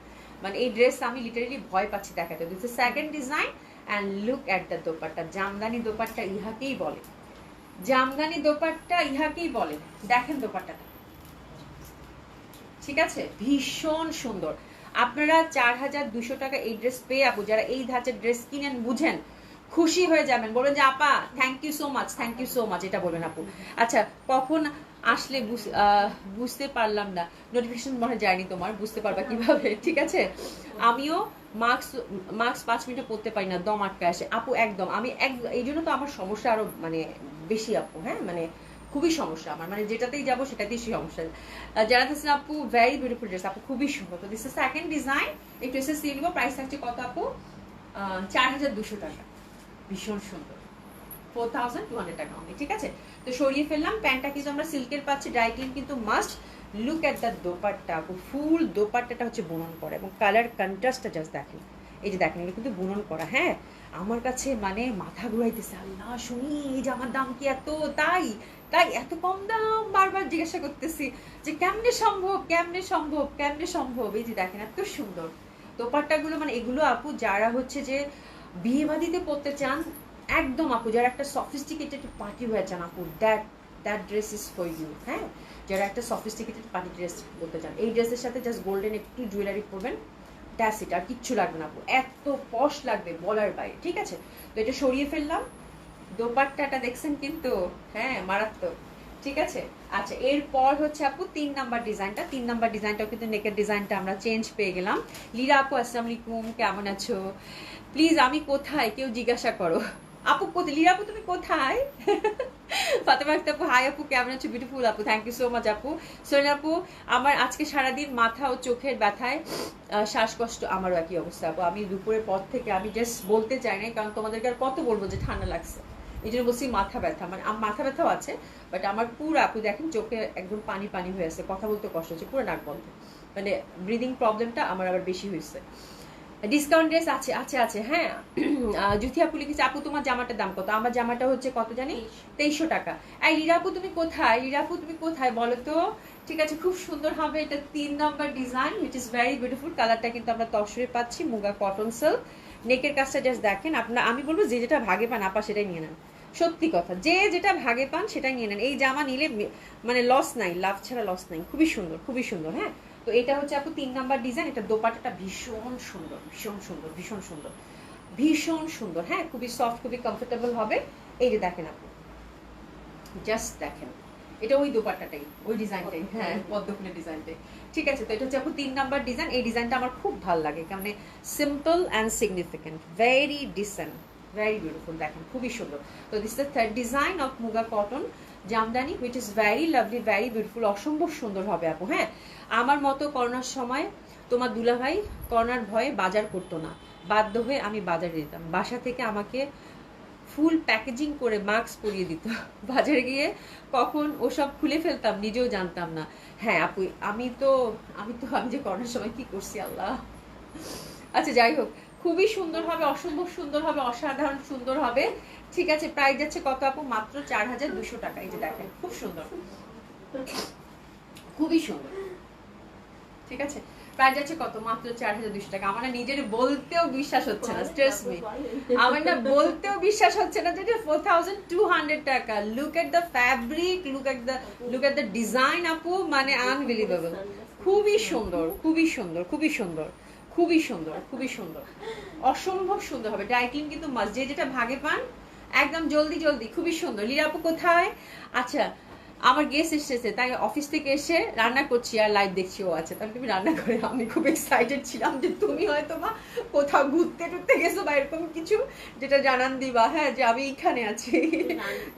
মানে এই ড্রেস আমি লিটারেলি ভয় পাচ্ছি দেখাতে। This is second design and look at the dupatta, Jamdani dupatta ইহাকেই বলে, জামদানি দোপাট্টা ইহাকেই বলে। দেখেন দোপাট্টাটা, ঠিক আছে, ভীষণ সুন্দর। আপনারা 4200 টাকা এই ড্রেস পেয়ে আপু, যারা এই ধাঁচের ড্রেস কিনেন বুঝেন, খুশি হয়ে যাবেন, বলবেন যে আপা thank you so much, thank you so much, এটা বলবেন আপু। আচ্ছা, কখন আসলে বুঝতে পারলাম না, নোটিফিকেশন মনে যায়নি তোমার, বুঝতে পারবা কিভাবে, ঠিক আছে। আমিও মাস্ক 5 মিনিটে পড়তে পারি না, দম আটকে আসে আপু, একদম আমি এই জন্য তো আমার সমস্যা আরো মানে বেশি আপু। হ্যাঁ, মানে খুবই সমস্যা আমার, মানে যেটাতেই যাবো সেটাতেই সমস্যা। যারা দিচ্ছেন আপু ভেরি বিউটিফুল ড্রেস আপু, খুবই সুন্দর। তো দিস ইজ সেকেন্ড ডিজাইন, একটু এসে সিয়ে নিব। প্রাইস থাকছে কত আপু, 4200 টাকা, ভীষণ সুন্দর, 4200 টাকা অনলি, ঠিক আছে। তো সরিয়ে ফেললাম, প্যান্টটা কিন্তু আমরা সিল্কের পাচ্ছি, ড্রাই ক্লিন কিন্তু must. Look at the dupatta আপু, ফুল দোপাট্টাটা হচ্ছে বুনন করা, এবং কালার কন্ট্রাস্টটা জাস্ট দেখেন, এই যে দেখেন এগুলো কিন্তু বুনন করা। হ্যাঁ, আমার কাছে মানে মাথা ঘুরাইতেছে, আল্লাহ শুনি এই জামার দাম কি এত, তাই তাই এত কম দাম, বারবার জিজ্ঞাসা করতেছি যে কেমনে সম্ভব, কেমনে সম্ভব, কেমনে সম্ভব। এই যে দেখেন এত সুন্দর দোপাট্টাগুলো, মানে এগুলো আপু যারা হচ্ছে যে বিয়ে বাদিতে পড়তে চান, একদম আপু, যারা একটা সফিস্টিকেটেড পার্টি ওয়্যার চান আপু, that dress is for you. হ্যাঁ, যারা একটা সফিস্টিকেটেড পার্টি ড্রেস পরতে চান, এই ড্রেসের সাথে জাস্ট গোল্ডেন একটু জুয়েলারি পরবেন, দ্যাটস ইট, আর কিচ্ছু লাগবে না আপু, এত পশ লাগবে বলার বাইরে, ঠিক আছে। তো এটা সরিয়ে ফেললাম, দোপাট্টাটা দেখছেন কিন্তু, হ্যাঁ মারাত্মক, ঠিক আছে। আচ্ছা, এরপর হচ্ছে আপু 3 নাম্বার ডিজাইনটা, 3 নাম্বার ডিজাইনটাও কিন্তু নেকের ডিজাইনটা আমরা চেঞ্জ পেয়ে গেলাম। লীরা আপু আসসালামু আলাইকুম, কেমন আছো? প্লিজ আমি কোথায় কেউ জিজ্ঞাসা করো আপু, কোথায় লীরা আপু, তুমি কোথায়? ফাতেমা আক্তার আপু, হাই আপু, কেমন আছো? বিউটিফুল আপু, থ্যাংক ইউ সো মাচ আপু। সোহেল আপু, আমার আজকে সারাদিন মাথা ও চোখের ব্যথায়, শ্বাসকষ্ট, আমারও একই অবস্থা আপু। আমি দুপুরের পর থেকে আমি জাস্ট বলতে চাই না, কারণ তোমাদেরকে আর কত বলবো যে ঠান্ডা লাগছে, এই জন্য বলছি মাথা ব্যথা, মানে মাথা ব্যথাও আছে, বাট আমার পুরো আপু দেখেন চোখে একদম পানি পানি হয়ে আছে, কথা বলতে কষ্ট হচ্ছে, পুরো নাক বন্ধ, মানে ব্রিদিং প্রবলেমটা আমার আবার বেশি হয়েছে। ডিসকাউন্ট ড্রেস আছে আছে আছে, হ্যাঁ। জুথি আপু লিখেছে আপু তোমার জামাটার দাম কত? আমার জামাটা হচ্ছে কত জানি, 2300 টাকা। এই রিরাপু তুমি কোথায়, রিরাপু তুমি কোথায় বলো তো? ঠিক আছে, খুব সুন্দর হবে এটা, 3 নম্বর design, which is very beautiful. কালারটা কিন্তু আমরা তসরে পাচ্ছি, মুগা কটন সিল্ক। নেকের কাজটা জাস্ট দেখেন আপনার, আমি বলবো যে যেটা ভাগে পান আপা সেটাই নিয়ে নেন, সত্যি কথা, যে যেটা ভাগে পান সেটাই নিয়ে নেন। এই জামা নিলে মানে লস নাই, লাভ ছাড়া লস নাই। খুবই সুন্দর, খুবই সুন্দর। হ্যাঁ, তো এটা হচ্ছে আপু 3 নাম্বার ডিজাইন। এটা দোপাট্টাটা ভীষণ সুন্দর, ভীষণ সুন্দর, ভীষণ সুন্দর, ভীষণ সুন্দর। হ্যাঁ, খুবই সফট, খুবই কমফোর্টেবল হবে। এই যে দেখেন আপু, জাস্ট দেখেন, এটা ওই দোপাট্টাটাই, ওই ডিজাইনটাই, হ্যাঁ পদ্ম ফুলের ডিজাইনটাই। ঠিক আছে, তো এটা হচ্ছে আপু 3 নাম্বার ডিজাইন। এই ডিজাইনটা আমার খুব ভালো লাগে, কারণ simple and significant, very dissent, very beautiful. দেখেন খুবই সুন্দর। তো this the third design of muga cotton Jamdani, which is very lovely, very beautiful, অসম্ভব সুন্দর হবে আপু। হ্যাঁ, আমার মতো করোনার সময় তোমার দুলাভাই করোনার ভয়ে বাজার করতো না, বাধ্য হয়ে আমি বাজারে যেতাম, বাসা থেকে আমাকে ফুল প্যাকেজিং করে মাস্ক পরিয়ে দিত, বাজারে গিয়ে কখন ওসব খুলে ফেলতাম নিজেও জানতাম না। হ্যাঁ আপু, আমি যে করোনার সময় কি করছি আল্লাহ। আচ্ছা যাই হোক, খুবই সুন্দর হবে, অসম্ভব সুন্দর হবে, অসাধারণ সুন্দর হবে। ঠিক আছে, প্রাইস যাচ্ছে কত আপু? মাত্র 4200 টাকা। এই যে দেখেন, খুব সুন্দর, খুবই সুন্দর। ঠিক আছে, প্রাইস যাচ্ছে কত? মাত্র 4200 টাকা। আমার না নিজের বলতেও বিশ্বাস হচ্ছে না, স্ট্রেস মি, আমার না বলতেও বিশ্বাস হচ্ছে না যে 4200 টাকা। Look at the fabric, look at the design আপু, মানে আনবিলিভেবল। খুবই সুন্দর, খুবই সুন্দর, খুবই সুন্দর, খুবই সুন্দর, খুবই সুন্দর, অসম্ভব সুন্দর হবে। ড্রাই ক্লিন কিন্তু মাস্ট, যে যেটা ভাগে পান একদম জলদি জলদি। খুবই সুন্দর। লীরা আপু কোথায়? আচ্ছা, আমার গেস্ট এসেছে, তাই অফিস থেকে এসে রান্না করছি আর লাইভ দেখছি। ও আচ্ছা, তাহলে তুমি রান্না করে। আমি খুব এক্সাইটেড ছিলাম যে তুমি হয়তো বা কোথাও ঘুরতে টুরতে গেছো বা এরকম কিছু, যেটা জানান দিবা। হ্যাঁ, যে আমি এখানে আছি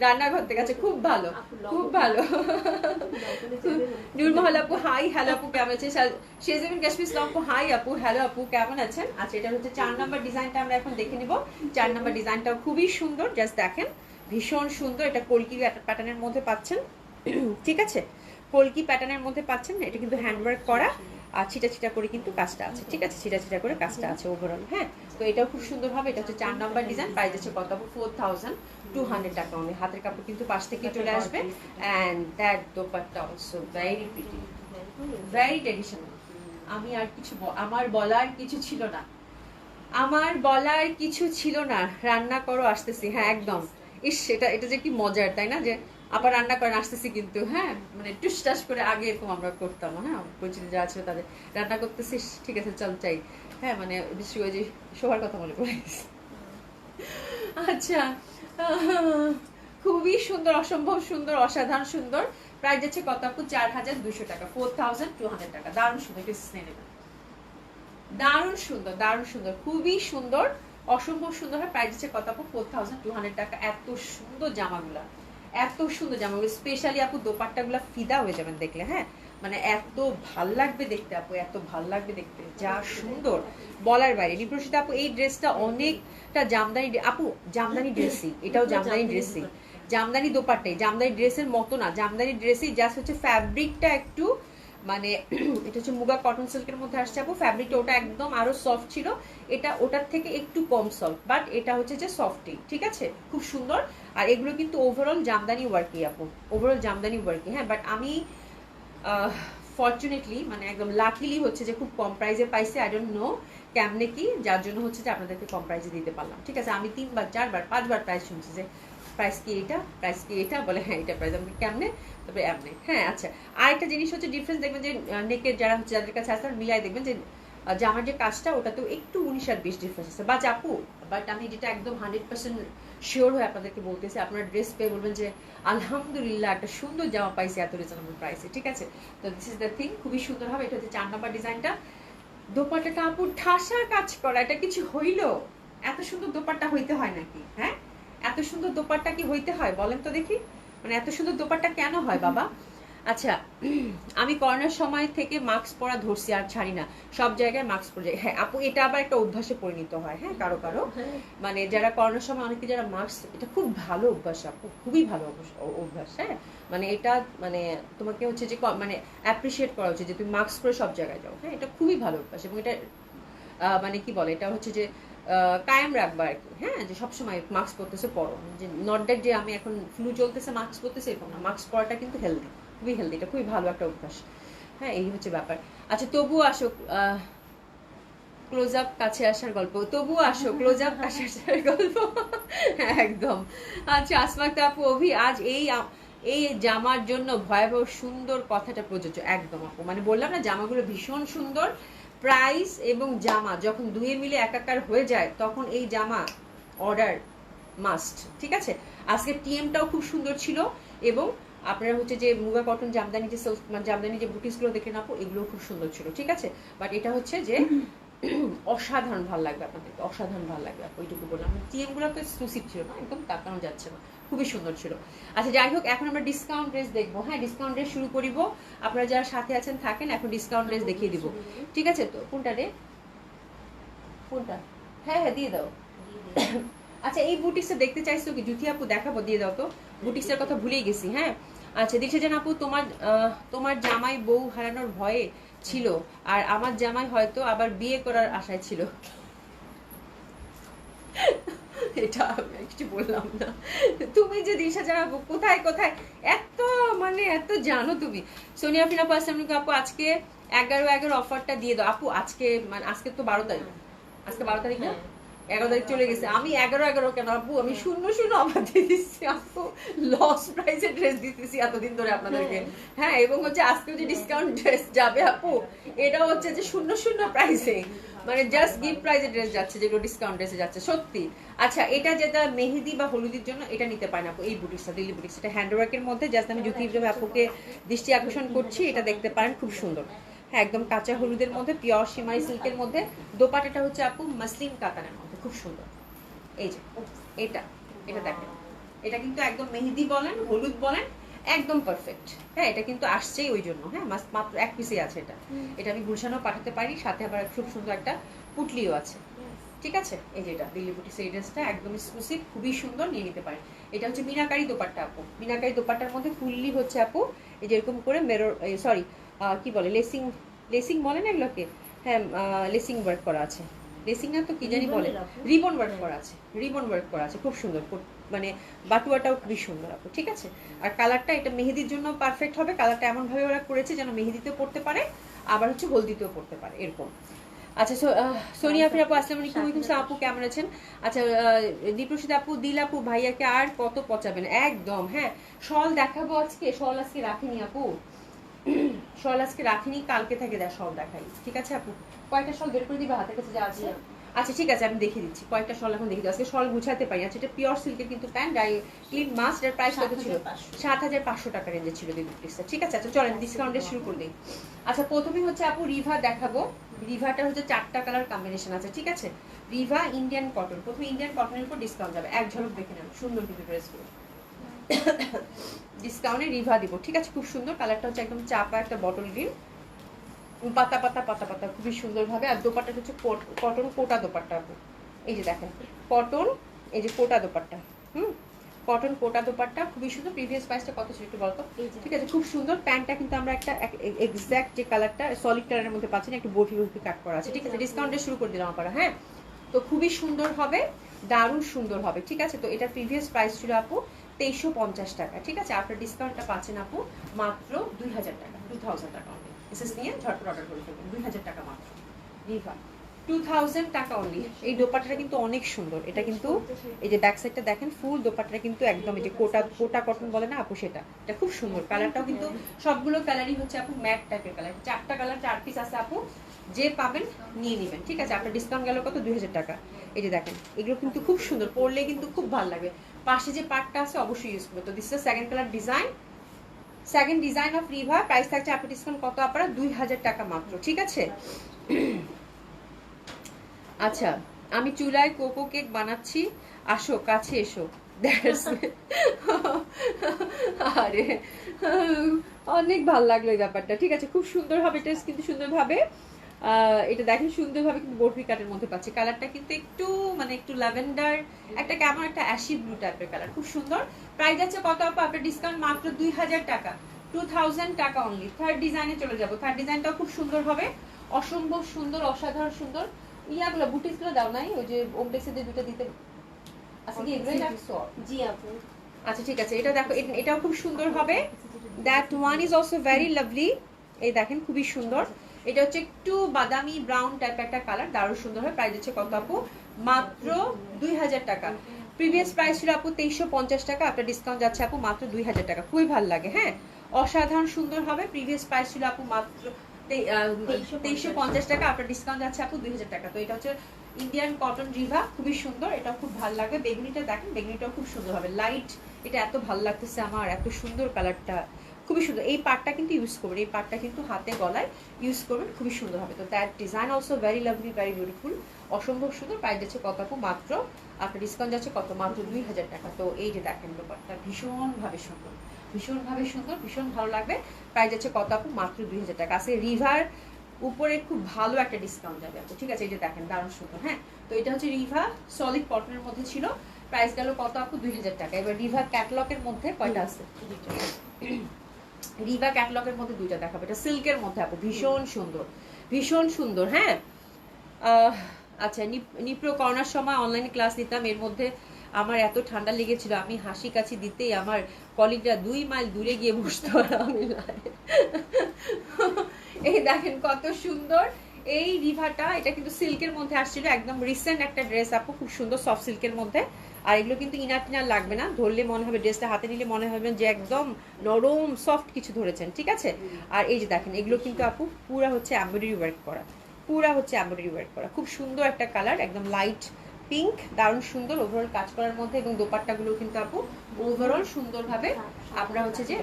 রান্নাঘর থেকে। আছে, খুব ভালো, খুব ভালো। নুরমহল আপু হাই, হ্যালো আপু কেমন আছেন? শেজমিন কাশ্মীর ইসলাম আপু হাই আপু, হ্যালো আপু কেমন আছেন? আচ্ছা, এটা হচ্ছে 4 নাম্বার ডিজাইনটা আমরা এখন দেখে নিব। 4 নাম্বার ডিজাইনটাও খুবই সুন্দর, জাস্ট দেখেন, ভীষণ সুন্দর। এটা কলকি প্যাটার্নের মধ্যে পাচ্ছেন। ঠিক আছে, কলকি প্যাটার্নের মধ্যে পাচ্ছেন। এটা কিন্তু হ্যান্ডওয়ার্ক করা আর ছিটা ছিটা করে কিন্তু কাজটা আছে। ঠিক আছে, ছিটা ছিটা করে কাজটা আছে ওভারঅল। হ্যাঁ, তো এটাও খুব সুন্দর হবে। এটা হচ্ছে 4 নাম্বার ডিজাইন। প্রাইস আছে কত? 4200 টাকা অনলি। হাতের কাপড় কিন্তু পাশ থেকে চলে আসবে। And that dupatta also very pretty, very traditional. আমি আর কিছু আমার বলার কিছু ছিল না, আমার বলার কিছু ছিল না। রান্না করো, আসতেছি। হ্যাঁ একদম। ইস, এটা যে কি মজার, তাই না? যে আবার রান্না করেন, আসতেছি কিন্তু। হ্যাঁ, মানে টুসটাস করে আগে এরকম আমরা করতাম। হ্যাঁ, পরিচিত যারা ছিল তাদের রান্না করতেছিস, ঠিক আছে চল চাই। হ্যাঁ, মানে বিশেষ করে যে শোবার কথা মনে পড়ে গেছে। আচ্ছা, খুবই সুন্দর, অসম্ভব সুন্দর, অসাধারণ সুন্দর। প্রাইস যাচ্ছে কত আপু? 4200 টাকা, 4200 টাকা। দারুণ সুন্দর, এটা স্নেহ নেবেন। দারুণ সুন্দর, দারুণ সুন্দর, খুবই সুন্দর, অসম্ভব সুন্দর। প্রাইস হচ্ছে কত আপু? 4200 টাকা। এত সুন্দর জামাগুলা, এত সুন্দর জামাগুলো, স্পেশালি আপু দোপাট্টাগুলা ফিদা হয়ে যাবেন দেখলে। হ্যাঁ, মানে এত ভাল লাগবে দেখতে আপু, এত ভাল লাগবে দেখতে, যা সুন্দর বলার বাইরে। নিপ্রসিত আপু, এই ড্রেসটা অনেকটা জামদানি আপু, জামদানি ড্রেসই, এটাও জামদানি ড্রেসই, জামদানি দোপাট্টাই, জামদানি ড্রেসের মতো না, জামদানি ড্রেসই, জাস্ট হচ্ছে ফ্যাব্রিকটা একটু মানে এটা হচ্ছে মুগা কটন সিল্কের মধ্যে আসছে আপু। ফ্যাব্রিকটা ওটা একদম আরো সফট ছিল, এটা ওটার থেকে একটু কম সফট, বাট এটা হচ্ছে যে সফটই। ঠিক আছে, খুব সুন্দর। আর এগুলো কিন্তু ওভারঅল জামদানি ওয়ার্কই আপু, ওভারঅল জামদানি ওয়ার্কই। হ্যাঁ, বাট আমি ফর্চুনেটলি মানে একদম লাকিলি হচ্ছে যে খুব কম প্রাইসে পাইছি। আই ডোন্ট নো কেমনে কি, যার জন্য হচ্ছে যে আপনাদেরকে কম প্রাইসে দিতে পারলাম। ঠিক আছে, আমি 3বার 4বার 5বার প্রাইস শুনছি যে প্রাইস কি এটা, প্রাইস কি এটা, বলে হ্যাঁ এটা প্রাইস। আমি কেমনে, তবে এমনি। হ্যাঁ আচ্ছা, আরেকটা জিনিস হচ্ছে ডিফারেন্স দেখবেন যে নেকের যারা হচ্ছে যাদের কাছে আসতে মিলাই দেখবেন যে জামার যে কাজটা ওটাতেও একটু 19 আর 20 ডিফারেন্স আছে বা আপু। বাট আমি যেটা একদম 100% শিওর হয়ে আপনাদেরকে বলতেছি, আপনারা ড্রেস পেয়ে বলবেন যে আলহামদুলিল্লাহ একটা সুন্দর জামা পাইছি এত রিজনেবল প্রাইসে। ঠিক আছে, তো দিস ইজ দ্য থিং, খুবই সুন্দর হবে। এটা হচ্ছে 4 নাম্বার ডিজাইনটা। দোপাট্টাটা আপু ঠাসা কাজ করা, এটা কিছু হইল? এত সুন্দর দোপাট্টা হইতে হয় নাকি? হ্যাঁ, এত সুন্দর দোপাট্টা কি হইতে হয় বলেন তো দেখি? মানে এত সুন্দর দোপাট্টা কেন হয় বাবা? আচ্ছা, আমি করোনার সময় থেকে মাস্ক পরা ধরছি আর ছাড়ি না, সব জায়গায় মাস্ক পরে যাই। হ্যাঁ আপু, এটা আবার একটা অভ্যাসে পরিণত হয়। হ্যাঁ, কারো কারো মানে যারা করোনার সময় অনেকে যারা মাস্ক, এটা খুব ভালো অভ্যাস আপু, খুবই ভালো অভ্যাস। হ্যাঁ, মানে এটা মানে তোমাকে হচ্ছে যে মানে অ্যাপ্রিসিয়েট করা উচিত যে তুমি মাস্ক পরে সব জায়গায় যাও। হ্যাঁ, এটা খুবই ভালো অভ্যাস এবং এটা মানে কি বলে, এটা হচ্ছে যে কায়েম রাখবা আর কি, হ্যাঁ, যে সবসময় মাস্ক পরতেছে পরো, যে নট দ্যাট যে আমি এখন ফ্লু চলতেছে মাস্ক পরতেছে এরকম না, মাস্ক পরাটা কিন্তু হেলদি, খুবই হেলদি, এটা খুবই ভালো একটা অভ্যাস। হ্যাঁ, এই হচ্ছে ব্যাপার। আচ্ছা তবুও আসো ক্লোজ আপ কাছে আসার গল্প, তবুও আসো ক্লোজ আপ কাছে আসার গল্প। একদম। আচ্ছা আসমাক আপু, অভি আজ এই জামার জন্য ভয়াবহ সুন্দর কথাটা প্রযোজ্য, একদম আপু, মানে বললাম না জামাগুলো ভীষণ সুন্দর, প্রাইস এবং জামা যখন দুয়ে মিলে একাকার হয়ে যায় তখন এই জামা অর্ডার মাস্ট, ঠিক আছে। আজকে টিএমটাও খুব সুন্দর ছিল, এবং আপনারা হচ্ছে যে মুগা কটন জামদানি যে জামদানি যে বুটিসগুলো দেখলেন আপু, এগুলো খুব সুন্দর ছিল, ঠিক আছে। বাট এটা হচ্ছে যে অসাধারণ ভালো লাগবে আপনাদেরকে, অসাধারণ ভালো লাগবে, ওইটুকু বললাম। টিএমগুলো তো এক্সক্লুসিভ ছিল না, একদম তাকানো যাচ্ছে না, খুবই সুন্দর ছিল। আচ্ছা যাই হোক, এখন আমরা ডিসকাউন্ট ড্রেস দেখবো। হ্যাঁ, ডিসকাউন্ট ড্রেস শুরু করিব, আপনারা যারা সাথে আছেন থাকেন, এখন ডিসকাউন্ট ড্রেস দেখিয়ে দিব, ঠিক আছে। তো কোনটা রে, কোনটা? হ্যাঁ হ্যাঁ দিয়ে দাও। আচ্ছা এই বুটিক্সটা দেখতে চাইছো কি জুথি আপু? দেখাবো, দিয়ে দাও তো, বুটিক্সের কথা ভুলেই গেছি। হ্যাঁ আচ্ছা দিশা জান আপু, তোমার জামাই বউ হারানোর ভয়ে ছিল, আর আমার জামাই হয়তো আবার বিয়ে করার আশায় ছিল। এটা আমি কিছু বললাম না। তুমি যে দিশা জান আপু কোথায় কোথায় এত মানে এত জানো তুমি। সোনিয়া ফিনা পাসলাম আপু, আজকে 11/11 অফারটা দিয়ে দাও আপু। আজকে মানে আজকে তো 12 তারিখ, আজকে 12 তারিখ না, 11 তারিখ চলে গেছে। আমি 11/11 কেন আপু, আমি 00 অফার দিয়ে দিচ্ছি আপু, লস প্রাইসে ড্রেস দিতেছি এতদিন ধরে আপনাদেরকে। হ্যাঁ এবং হচ্ছে আজকে যে ডিসকাউন্ট ড্রেস যাবে আপু, এটা হচ্ছে যে 00 প্রাইসে, মানে জাস্ট গিফট প্রাইসে ড্রেস যাচ্ছে, যেগুলো ডিসকাউন্ট ড্রেসে যাচ্ছে সত্যি। আচ্ছা এটা যেটা মেহেদি বা হলুদের জন্য এটা নিতে পারেন আপু, এই বুটিক্সটা দিল্লি বুটিক্স, এটা হ্যান্ডওয়ার্কের মধ্যে, জাস্ট আমি জ্যোতি হিসেবে আপুকে দৃষ্টি আকর্ষণ করছি, এটা দেখতে পারেন, খুব সুন্দর। হ্যাঁ একদম কাঁচা হলুদের মধ্যে, পিওর সিমারি সিল্কের মধ্যে, দোপাটাটা হচ্ছে আপু মাসলিন কাতানের মধ্যে, খুব সুন্দর। এই যে এটা এটা দেখেন, এটা কিন্তু একদম মেহেদি বলেন হলুদ বলেন একদম পারফেক্ট। হ্যাঁ এটা কিন্তু আসছেই ওই জন্য, হ্যাঁ মাত্র এক পিসে আছে এটা, এটা আমি গুলশানও পাঠাতে পারি, সাথে আবার খুব সুন্দর একটা পুটলিও আছে, ঠিক আছে। এই যে এটা দিল্লি বুটিক্স, এই ড্রেসটা একদম এক্সক্লুসিভ, খুবই সুন্দর, নিয়ে নিতে পারেন। এটা হচ্ছে মিনাকারি দোপাট্টা আপু, মিনাকারি দোপাট্টার মধ্যে ফুললি হচ্ছে আপু এই যেরকম করে সরি কি বলে লেসিং, লেসিং বলে না এগুলোকে, হ্যাঁ লেসিং ওয়ার্ক করা আছে, লেসিং না তো কি জানি বলে, রিবন ওয়ার্ক করা আছে, রিবন ওয়ার্ক করা আছে, খুব সুন্দর, মানে বাটুয়াটাও খুবই সুন্দর আপু, ঠিক আছে। আর কালারটা এটা মেহেদির জন্য পারফেক্ট হবে, কালারটা এমন ভাবে ওরা করেছে যেন মেহেদিতেও পড়তে পারে, আবার হচ্ছে হলদিতেও পড়তে পারে এরকম। আচ্ছা সোনিয়া ফির আপু আসসালামু আলাইকুম, ওয়ালাইকুম আসসালাম আপু, কেমন আছেন? আচ্ছা দীপ্রসিদ আপু, দিল আপু ভাইয়াকে আর কত পচাবেন, একদম। হ্যাঁ শল দেখাবো আজকে, শল আজকে রাখিনি আপু, শল আজকে রাখিনি, কালকে থেকে শল দেখাই, ঠিক আছে আপু। কয়টা শল বের করে দিবা হাতের কাছে যা আছে? আচ্ছা ঠিক আছে আমি দেখিয়ে দিচ্ছি, কয়েকটা শল এখন দেখিয়ে দিই, আজকে শল গুছাতে পারি। আচ্ছা এটা পিওর সিল্কের কিন্তু প্যান্ট, ক্লিন মাস্ট, এর প্রাইস কত ছিল? 7,500 টাকা রেঞ্জে ছিল দিদি প্লিজটা, ঠিক আছে। আচ্ছা চলেন ডিসকাউন্টে শুরু করে দিই। আচ্ছা প্রথমে হচ্ছে আপু রিভা দেখাবো, রিভাটা হচ্ছে 4টা কালার কম্বিনেশন আছে, ঠিক আছে। রিভা ইন্ডিয়ান কটন, প্রথমে ইন্ডিয়ান কটনের উপর ডিসকাউন্ট যাবে, এক ঝলক দেখে নেন, সুন্দর কিন্তু ড্রেসগুলো ডিসকাউন্টে রিভা দিব, ঠিক আছে। খুব সুন্দর, কালারটা হচ্ছে একদম চাপা একটা বটল গ্রিন, পাতা পাতা পাতা পাতা, খুবই সুন্দর ভাবে। আর দোপাট্টা হচ্ছে কটন কোটা দোপাট্টা আপু, এই যে দেখেন কটন, এই যে কোটা দোপাট্টা, কটন কোটা দোপাট্টা খুবই সুন্দর। প্রিভিয়াস প্রাইসটা কত ছিল একটু বলতো? ঠিক আছে খুব সুন্দর। প্যান্টটা কিন্তু আমরা একটা এক্স্যাক্ট যে কালারটা সলিড কালারের মধ্যে পাচ্ছি না, একটু বফি বফি কাট করা আছে, ঠিক আছে। ডিসকাউন্টে শুরু করে দিলাম আপনারা, হ্যাঁ তো খুবই সুন্দর হবে, দারুণ সুন্দর হবে, ঠিক আছে। তো এটা প্রিভিয়াস প্রাইস ছিল আপু 2350 টাকা, ঠিক আছে। আপনার ডিসকাউন্টটা পাচ্ছেন আপু মাত্র 2000 টাকা, 2000 টাকা অনলি। এসএস নিয়ে ঝটপট অর্ডার করে ফেলবেন, 2000 টাকা মাত্র, রিভা 2000 টাকা অনলি। এই দোপাট্টাটা কিন্তু অনেক সুন্দর, এটা কিন্তু এই যে ব্যাক সাইডটা দেখেন, ফুল দোপাট্টাটা কিন্তু একদম এই যে কোটা কটন বলে না আপু, সেটা এটা খুব সুন্দর। কালারটাও কিন্তু সবগুলো কালারই হচ্ছে আপু ম্যাট টাইপের কালার, 4টা কালার 4 পিস আছে আপু, যে পাবেন নিয়ে নেবেন, ঠিক আছে। আপনার ডিসকাউন্ট গেল কত? 2000 টাকা। এই যে দেখেন এগুলো কিন্তু খুব সুন্দর, পরলে কিন্তু খুব ভালো লাগবে। পাশে যে পার্টটা আছে অবশ্যই ইউজ করবে। তো this is second colour design, second design of Riva, price থাকছে আপনার ডিসকাউন্ট কত আপনারা? 2000 টাকা মাত্র, ঠিক আছে। আচ্ছা আমি চুলায় কোকো কেক বানাচ্ছি, আসো কাছে এসো। আরে অনেক ভালো লাগলো এই ব্যাপারটা, ঠিক আছে। খুব সুন্দর হবে এটা কিন্তু সুন্দরভাবে, এটা দেখেন সুন্দরভাবে কিন্তু বরফি কাটের মধ্যে পাচ্ছি। কালারটা কিন্তু একটু মানে একটু ল্যাভেন্ডার, একটা কেমন একটা অ্যাশি ব্লু টাইপের কালার, খুব সুন্দর। প্রাইস আছে কত আপু আপনার ডিসকাউন্ট? মাত্র 2000 টাকা, 2000 টাকা অনলি। থার্ড ডিজাইনে চলে যাবো, থার্ড ডিজাইনটাও খুব সুন্দর হবে, অসম্ভব সুন্দর, অসাধারণ সুন্দর। ইয়াগুলো বুটিক্সগুলো দাও নাই, ওই যে ওমটেক্সের যে দুটো দিতে আচ্ছা কি এগুলোই রাখছো? জি আপু। আচ্ছা ঠিক আছে, এটা দেখো, এটাও খুব সুন্দর হবে। That one is also very lovely. এই দেখেন খুবই সুন্দর, এটা হচ্ছে একটু বাদামি ব্রাউন টাইপ একটা কালার, দারুণ সুন্দর হয়। প্রাইস হচ্ছে কত আপু? মাত্র 2000 টাকা। প্রিভিয়াস প্রাইস ছিল আপু 2350 টাকা, আপনার ডিসকাউন্ট যাচ্ছে আপু মাত্র 2000 টাকা। খুবই ভালো লাগে, হ্যাঁ অসাধারণ সুন্দর হবে। প্রিভিয়াস প্রাইস ছিল আপু মাত্র 2350 টাকা, আপনার ডিসকাউন্ট যাচ্ছে আপু 2000 টাকা। তো এটা হচ্ছে ইন্ডিয়ান কটন রিভা, খুবই সুন্দর, এটা খুব ভালো লাগবে। বেগুনিটা দেখেন, বেগুনিটাও খুব সুন্দর হবে, লাইট, এটা এত ভালো লাগতেছে আমার, এত সুন্দর কালারটা, খুবই সুন্দর। এই পার্টটা কিন্তু ইউজ করবেন, এই পার্টটা কিন্তু হাতে গলায় ইউজ করবেন, খুবই সুন্দর হবে। তো that design also very lovely, very beautiful, অসম্ভব সুন্দর। প্রাইস যাচ্ছে কত আপু? মাত্র, আপনার ডিসকাউন্ট যাচ্ছে কত? মাত্র 2000 টাকা। তো এই যে দেখেন ব্যাপারটা ভীষণভাবে সুন্দর, ভীষণভাবে সুন্দর, ভীষণ ভালো লাগবে। প্রাইস যাচ্ছে কত আপু? মাত্র 2000 টাকা। আছে রিভার উপরে খুব ভালো একটা ডিসকাউন্ট যাবে আপু, ঠিক আছে? এই যে দেখেন দারুণ সুন্দর, হ্যাঁ। তো এটা হচ্ছে রিভা সলিড কটনের মধ্যে ছিল, প্রাইস গেল কত আপু? 2000 টাকা। এবার রিভা ক্যাটালগের মধ্যে কয়টা আছে? রিভা ক্যাটালগের মধ্যে দুইটা দেখাবো। এটা সিল্কের মধ্যে আপু, ভীষণ সুন্দর, ভীষণ সুন্দর, হ্যাঁ। আচ্ছা, নিপ্রো করোনার সময় অনলাইনে ক্লাস নিতাম, এর মধ্যে আমার এত ঠান্ডা লেগেছিল, আমি হাসি কাছি দিতেই আমার কলিগরা 2 মাইল দূরে গিয়ে বসতো। আমি এই দেখেন কত সুন্দর এই রিভাটা, এটা কিন্তু সিল্কের মধ্যে আসছিল, একদম রিসেন্ট একটা ড্রেস আপু, খুব সুন্দর সফট সিল্কের মধ্যে। আর এগুলো কিন্তু ইনার টিনার লাগবে না, ধরলে মনে হবে, ড্রেসটা হাতে নিলে মনে হবে যে একদম নরম সফট কিছু ধরেছেন, ঠিক আছে? আর এই যে দেখেন, এগুলো কিন্তু আপু পুরা হচ্ছে এমব্রয়ডারি ওয়ার্ক করা, পুরা হচ্ছে এমব্রয়ডারি ওয়ার্ক করা, খুব সুন্দর একটা কালার, একদম লাইট পিঙ্ক, দারুণ সুন্দর ওভারঅল কাজ করার মধ্যে। এবং দোপাট্টাগুলো কিন্তু আপু ওভারঅল সুন্দরভাবে আপনারা হচ্ছে যে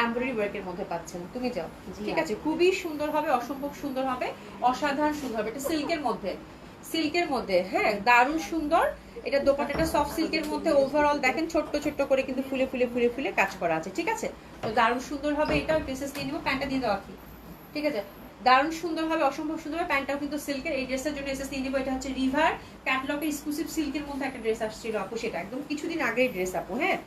এমব্রয়ডারি ওয়ার্কের মধ্যে পাচ্ছেন। তুমি যাও, ঠিক আছে? খুবই সুন্দর হবে, অসম্ভব সুন্দর হবে, অসাধারণ সুন্দর হবে। এটা সিল্কের মধ্যে, সিল্কের মধ্যে, হ্যাঁ দারুণ সুন্দর। এটা দোপাট্টাটা সফট সিল্কের মধ্যে, ওভারঅল দেখেন ছোট্ট ছোট্ট করে কিন্তু ফুলে ফুলে ফুলে ফুলে কাজ করা আছে, ঠিক আছে? তো দারুণ সুন্দর হবে। এটাও ড্রেসেস নিয়ে নিবো, প্যান্টটা দিয়ে দেওয়া কি, ঠিক আছে? দারুণ সুন্দর হবে, অসম্ভব সুন্দর হবে। প্যান্টটাও কিন্তু সিল্কের। এই ড্রেসের জন্য এসএস নিয়ে নিবো। এটা হচ্ছে রিভার ক্যাটালগের এক্সক্লুসিভ সিল্কের মধ্যে একটা ড্রেস আসছিল আপু, সেটা একদম কিছুদিন আগের ড্রেস আপু, হ্যাঁ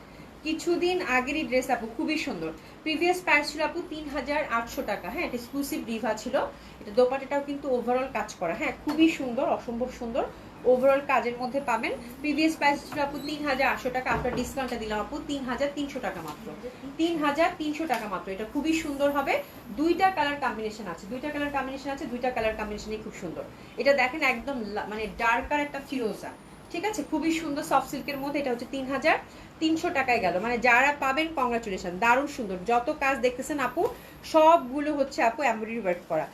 কিছুদিন আগেরই ড্রেস আপু, খুবই সুন্দর। প্রিভিয়াস প্রাইস ছিল আপু 3800 টাকা, হ্যাঁ এটা এক্সক্লুসিভ রিভা ছিল। এটা দোপাট্টাটাও কিন্তু ওভারঅল কাজ করা, হ্যাঁ খুবই সুন্দর, অসম্ভব সুন্দর, ওভারঅল কাজের মধ্যে পাবেন। প্রিভিয়াস প্রাইস ছিল আপু 3800 টাকা, আপনার ডিসকাউন্টটা দিলাম আপু 3300 টাকা মাত্র, 3300 টাকা মাত্র। এটা খুবই সুন্দর হবে, দুইটা কালার কম্বিনেশন আছে, দুইটা কালার কম্বিনেশন আছে, দুইটা কালার কম্বিনেশনই খুব সুন্দর। এটা দেখেন একদম মানে ডার্কার একটা ফিরোজা, ঠিক আছে? খুবই সুন্দর সফট সিল্কের মধ্যে। এটা হচ্ছে 3300 টাকায় গেল, মানে যারা পাবেন কংগ্রাচুলেশন, দারুণ সুন্দর। যত কাজ দেখতেছেন আপু সবগুলো হচ্ছে আপু এমব্রয়ডারি ওয়ার্ক করা।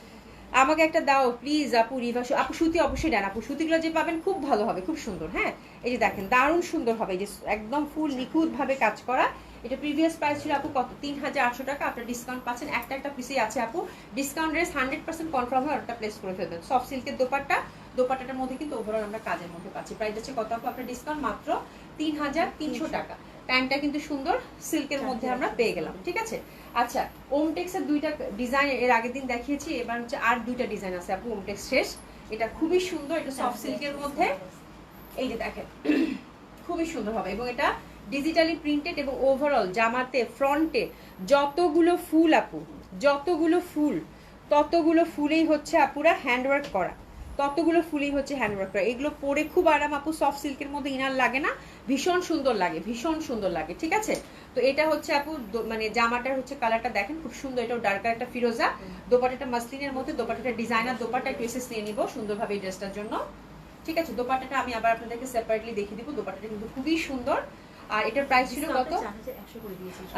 আমাকে একটা দাও প্লিজ আপু, রিভা আপু সুতি অবশ্যই দেন আপু, সুতিগুলো যে পাবেন খুব ভালো হবে, খুব সুন্দর, হ্যাঁ এই যে দেখেন দারুণ সুন্দর হবে, এই যে একদম ফুল নিখুঁত ভাবে কাজ করা। এটা প্রিভিয়াস প্রাইস ছিল আপু কত? 3800 টাকা, আপনার ডিসকাউন্ট পাচ্ছেন, একটা একটা পিসেই আছে আপু ডিসকাউন্ট। রেস 100% কনফার্ম হয়, ওটা প্লেস করে ফেলবেন। সফট সিল্কের দোপাট্টা, দোপাট্টাটার মধ্যে কিন্তু ওভারঅল আমরা কাজের মধ্যে পাচ্ছি। প্রাইস আছে কত আপু? আপনার ডিসকাউন্ট মাত্র 3300 টাকা। প্যান্টটা কিন্তু সুন্দর সিল্কের মধ্যে আমরা পেয়ে গেলাম, ঠিক আছে? আচ্ছা, ওমটেক্সের দুইটা ডিজাইন এর আগের দিন দেখিয়েছি, এবার হচ্ছে আর দুইটা ডিজাইন আছে আপু, ওমটেক্স শেষ। এটা খুবই সুন্দর, এটা সফট সিল্কের মধ্যে, এই যে দেখেন খুবই সুন্দর হবে। এবং এটা ডিজিটালি প্রিন্টেড, এবং ওভারঅল জামাতে ফ্রন্টে যতগুলো ফুল আপু, যতগুলো ফুল, ততগুলো ফুলেই হচ্ছে আপুরা হ্যান্ডওয়ার্ক করা, ততগুলো ফুলেই হচ্ছে হ্যান্ডওয়ার্ক করা। এগুলো পরে খুব আরাম আপু, সফট সিল্কের মধ্যে ইনার লাগে না, ভীষণ সুন্দর লাগে, ভীষণ সুন্দর লাগে, ঠিক আছে? তো এটা হচ্ছে আপু মানে জামাটার হচ্ছে কালারটা দেখেন খুব সুন্দর, এটাও ডার্কার একটা ফিরোজা। দোপাট্টাটা মাসলিনের মধ্যে, দোপাট্টাটা ডিজাইনার দোপাট্টা, একটু এসেস নিয়ে নিব সুন্দরভাবে এই ড্রেসটার জন্য, ঠিক আছে? দোপাট্টাটা আমি আবার আপনাদেরকে সেপারেটলি দেখিয়ে দিব। দোপাট্টাটা কিন্তু খুবই সুন্দর। আর এটার প্রাইস ছিল কত?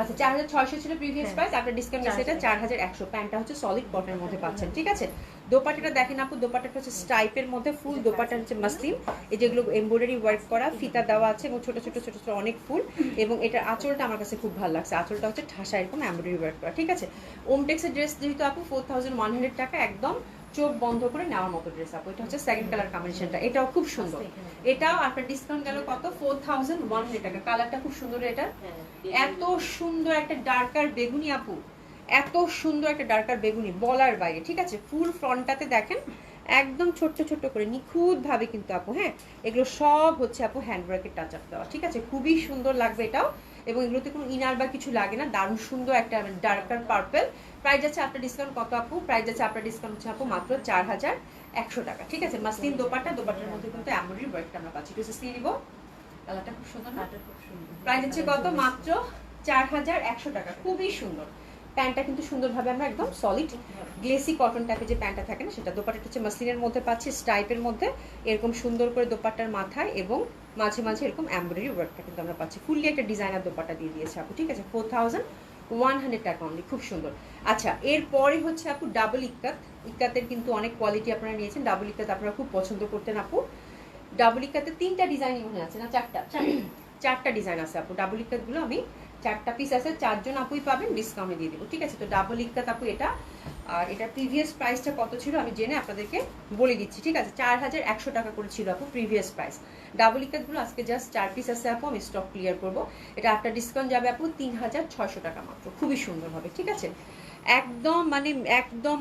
আচ্ছা 4600 ছিল প্রিভিয়াস প্রাইস, আপনার ডিসকাউন্ট আছে এটা 4100। প্যান্টটা হচ্ছে সলিড কটনের মধ্যে পাচ্ছেন, ঠিক আছে? দোপাট্টাটা দেখেন আপু, দোপাট্টাটা হচ্ছে স্টাইপের মধ্যে, ফুল দোপাট্টা হচ্ছে মাসলিন, এই যেগুলো এমব্রয়ডারি ওয়ার্ক করা, ফিতা দেওয়া আছে এবং ছোট ছোট ছোট ছোট অনেক ফুল। এবং এটার আঁচলটা আমার কাছে খুব ভালো লাগছে, আঁচলটা হচ্ছে ঠাসা এরকম এমব্রয়ডারি ওয়ার্ক করা, ঠিক আছে? ওমটেক্সের ড্রেস যেহেতু আপু 4100 টাকা, একদম চোখ বন্ধ করে নেওয়ার মতো ড্রেস আপু। এটা হচ্ছে সেকেন্ড কালার কম্বিনেশনটা, এটাও খুব সুন্দর। এটাও আপনার ডিসকাউন্ট গেল কত? 4100 টাকা। কালারটা খুব সুন্দর, এটা এত সুন্দর একটা ডার্কার বেগুনি আপু, এত সুন্দর একটা ডার্কার বেগুনি বলার বাইরে, ঠিক আছে? ফুল ফ্রন্টটাতে দেখেন একদম ছোট্ট ছোট্ট করে নিখুঁত ভাবে কিন্তু আপু, হ্যাঁ এগুলো সব হচ্ছে আপু হ্যান্ডওয়ার্কের টাচ আপ দেওয়া, ঠিক আছে? খুবই সুন্দর লাগবে এটাও। এবং এগুলোতে কোনো ইনার বা কিছু লাগে না, দারুণ সুন্দর একটা ডার্কার পার্পেল। প্রাইস যাচ্ছে আপনার ডিসকাউন্ট কত আপু? প্রাইস যাচ্ছে আপনার ডিসকাউন্ট হচ্ছে আপু মাত্র 4100 টাকা। ঠিক আছে, মাসলিন দোপাট্টা, দোপাট্টার মধ্যে কিন্তু এমব্রয়ডারি ওয়ার্কটা আমরা পাচ্ছি। একটু সিয়ে নিব, কালারটা খুব সুন্দর না? প্রাইস হচ্ছে কত? মাত্র 4100 টাকা। খুবই সুন্দর। প্যান্টটা কিন্তু সুন্দরভাবে আমরা একদম সলিড গ্লেসি কটন টাইপের যে প্যান্টটা থাকে না সেটা, দোপাট্টাটা হচ্ছে মাসলিনের মধ্যে পাচ্ছি, স্টাইপের মধ্যে এরকম সুন্দর করে দোপাট্টার মাথায় এবং মাঝে মাঝে এরকম এমব্রয়ডারি ওয়ার্কটা কিন্তু আমরা পাচ্ছি। ফুললি একটা ডিজাইনার দোপাট্টা দিয়ে দিয়েছে আপু। ঠিক আছে, 4100 টাকা অনলি, খুব সুন্দর। আচ্ছা, এরপরে হচ্ছে আপু ডাবল ইক্কাত। ইক্কাতের কিন্তু অনেক কোয়ালিটি আপনারা নিয়েছেন, ডাবল ইক্কাত আপনারা খুব পছন্দ করতেন আপু। ডাবল ইক্কাতে 3টা ডিজাইন মনে আছে না? 4টা ডিজাইন আছে আপু। ডাবল ইক্কাতগুলো আমি 4টা পিস আছে, 4 জন আপুই পাবেন, ডিসকাউন্টে দিয়ে দেবো। ঠিক আছে, তো ডাবল ইক্কাত আপু এটা। আর এটা প্রিভিয়াস প্রাইসটা কত ছিল আমি জেনে আপনাদেরকে বলে দিচ্ছি। ঠিক আছে, 4100 টাকা করে ছিল আপু প্রিভিয়াস প্রাইস। ডাবল ইক্কাতগুলো আজকে জাস্ট 4 পিস আছে আপু, আমি স্টক ক্লিয়ার করবো। এটা আপনার ডিসকাউন্ট যাবে আপু 3600 টাকা মাত্র। খুবই সুন্দর হবে। ঠিক আছে, একদম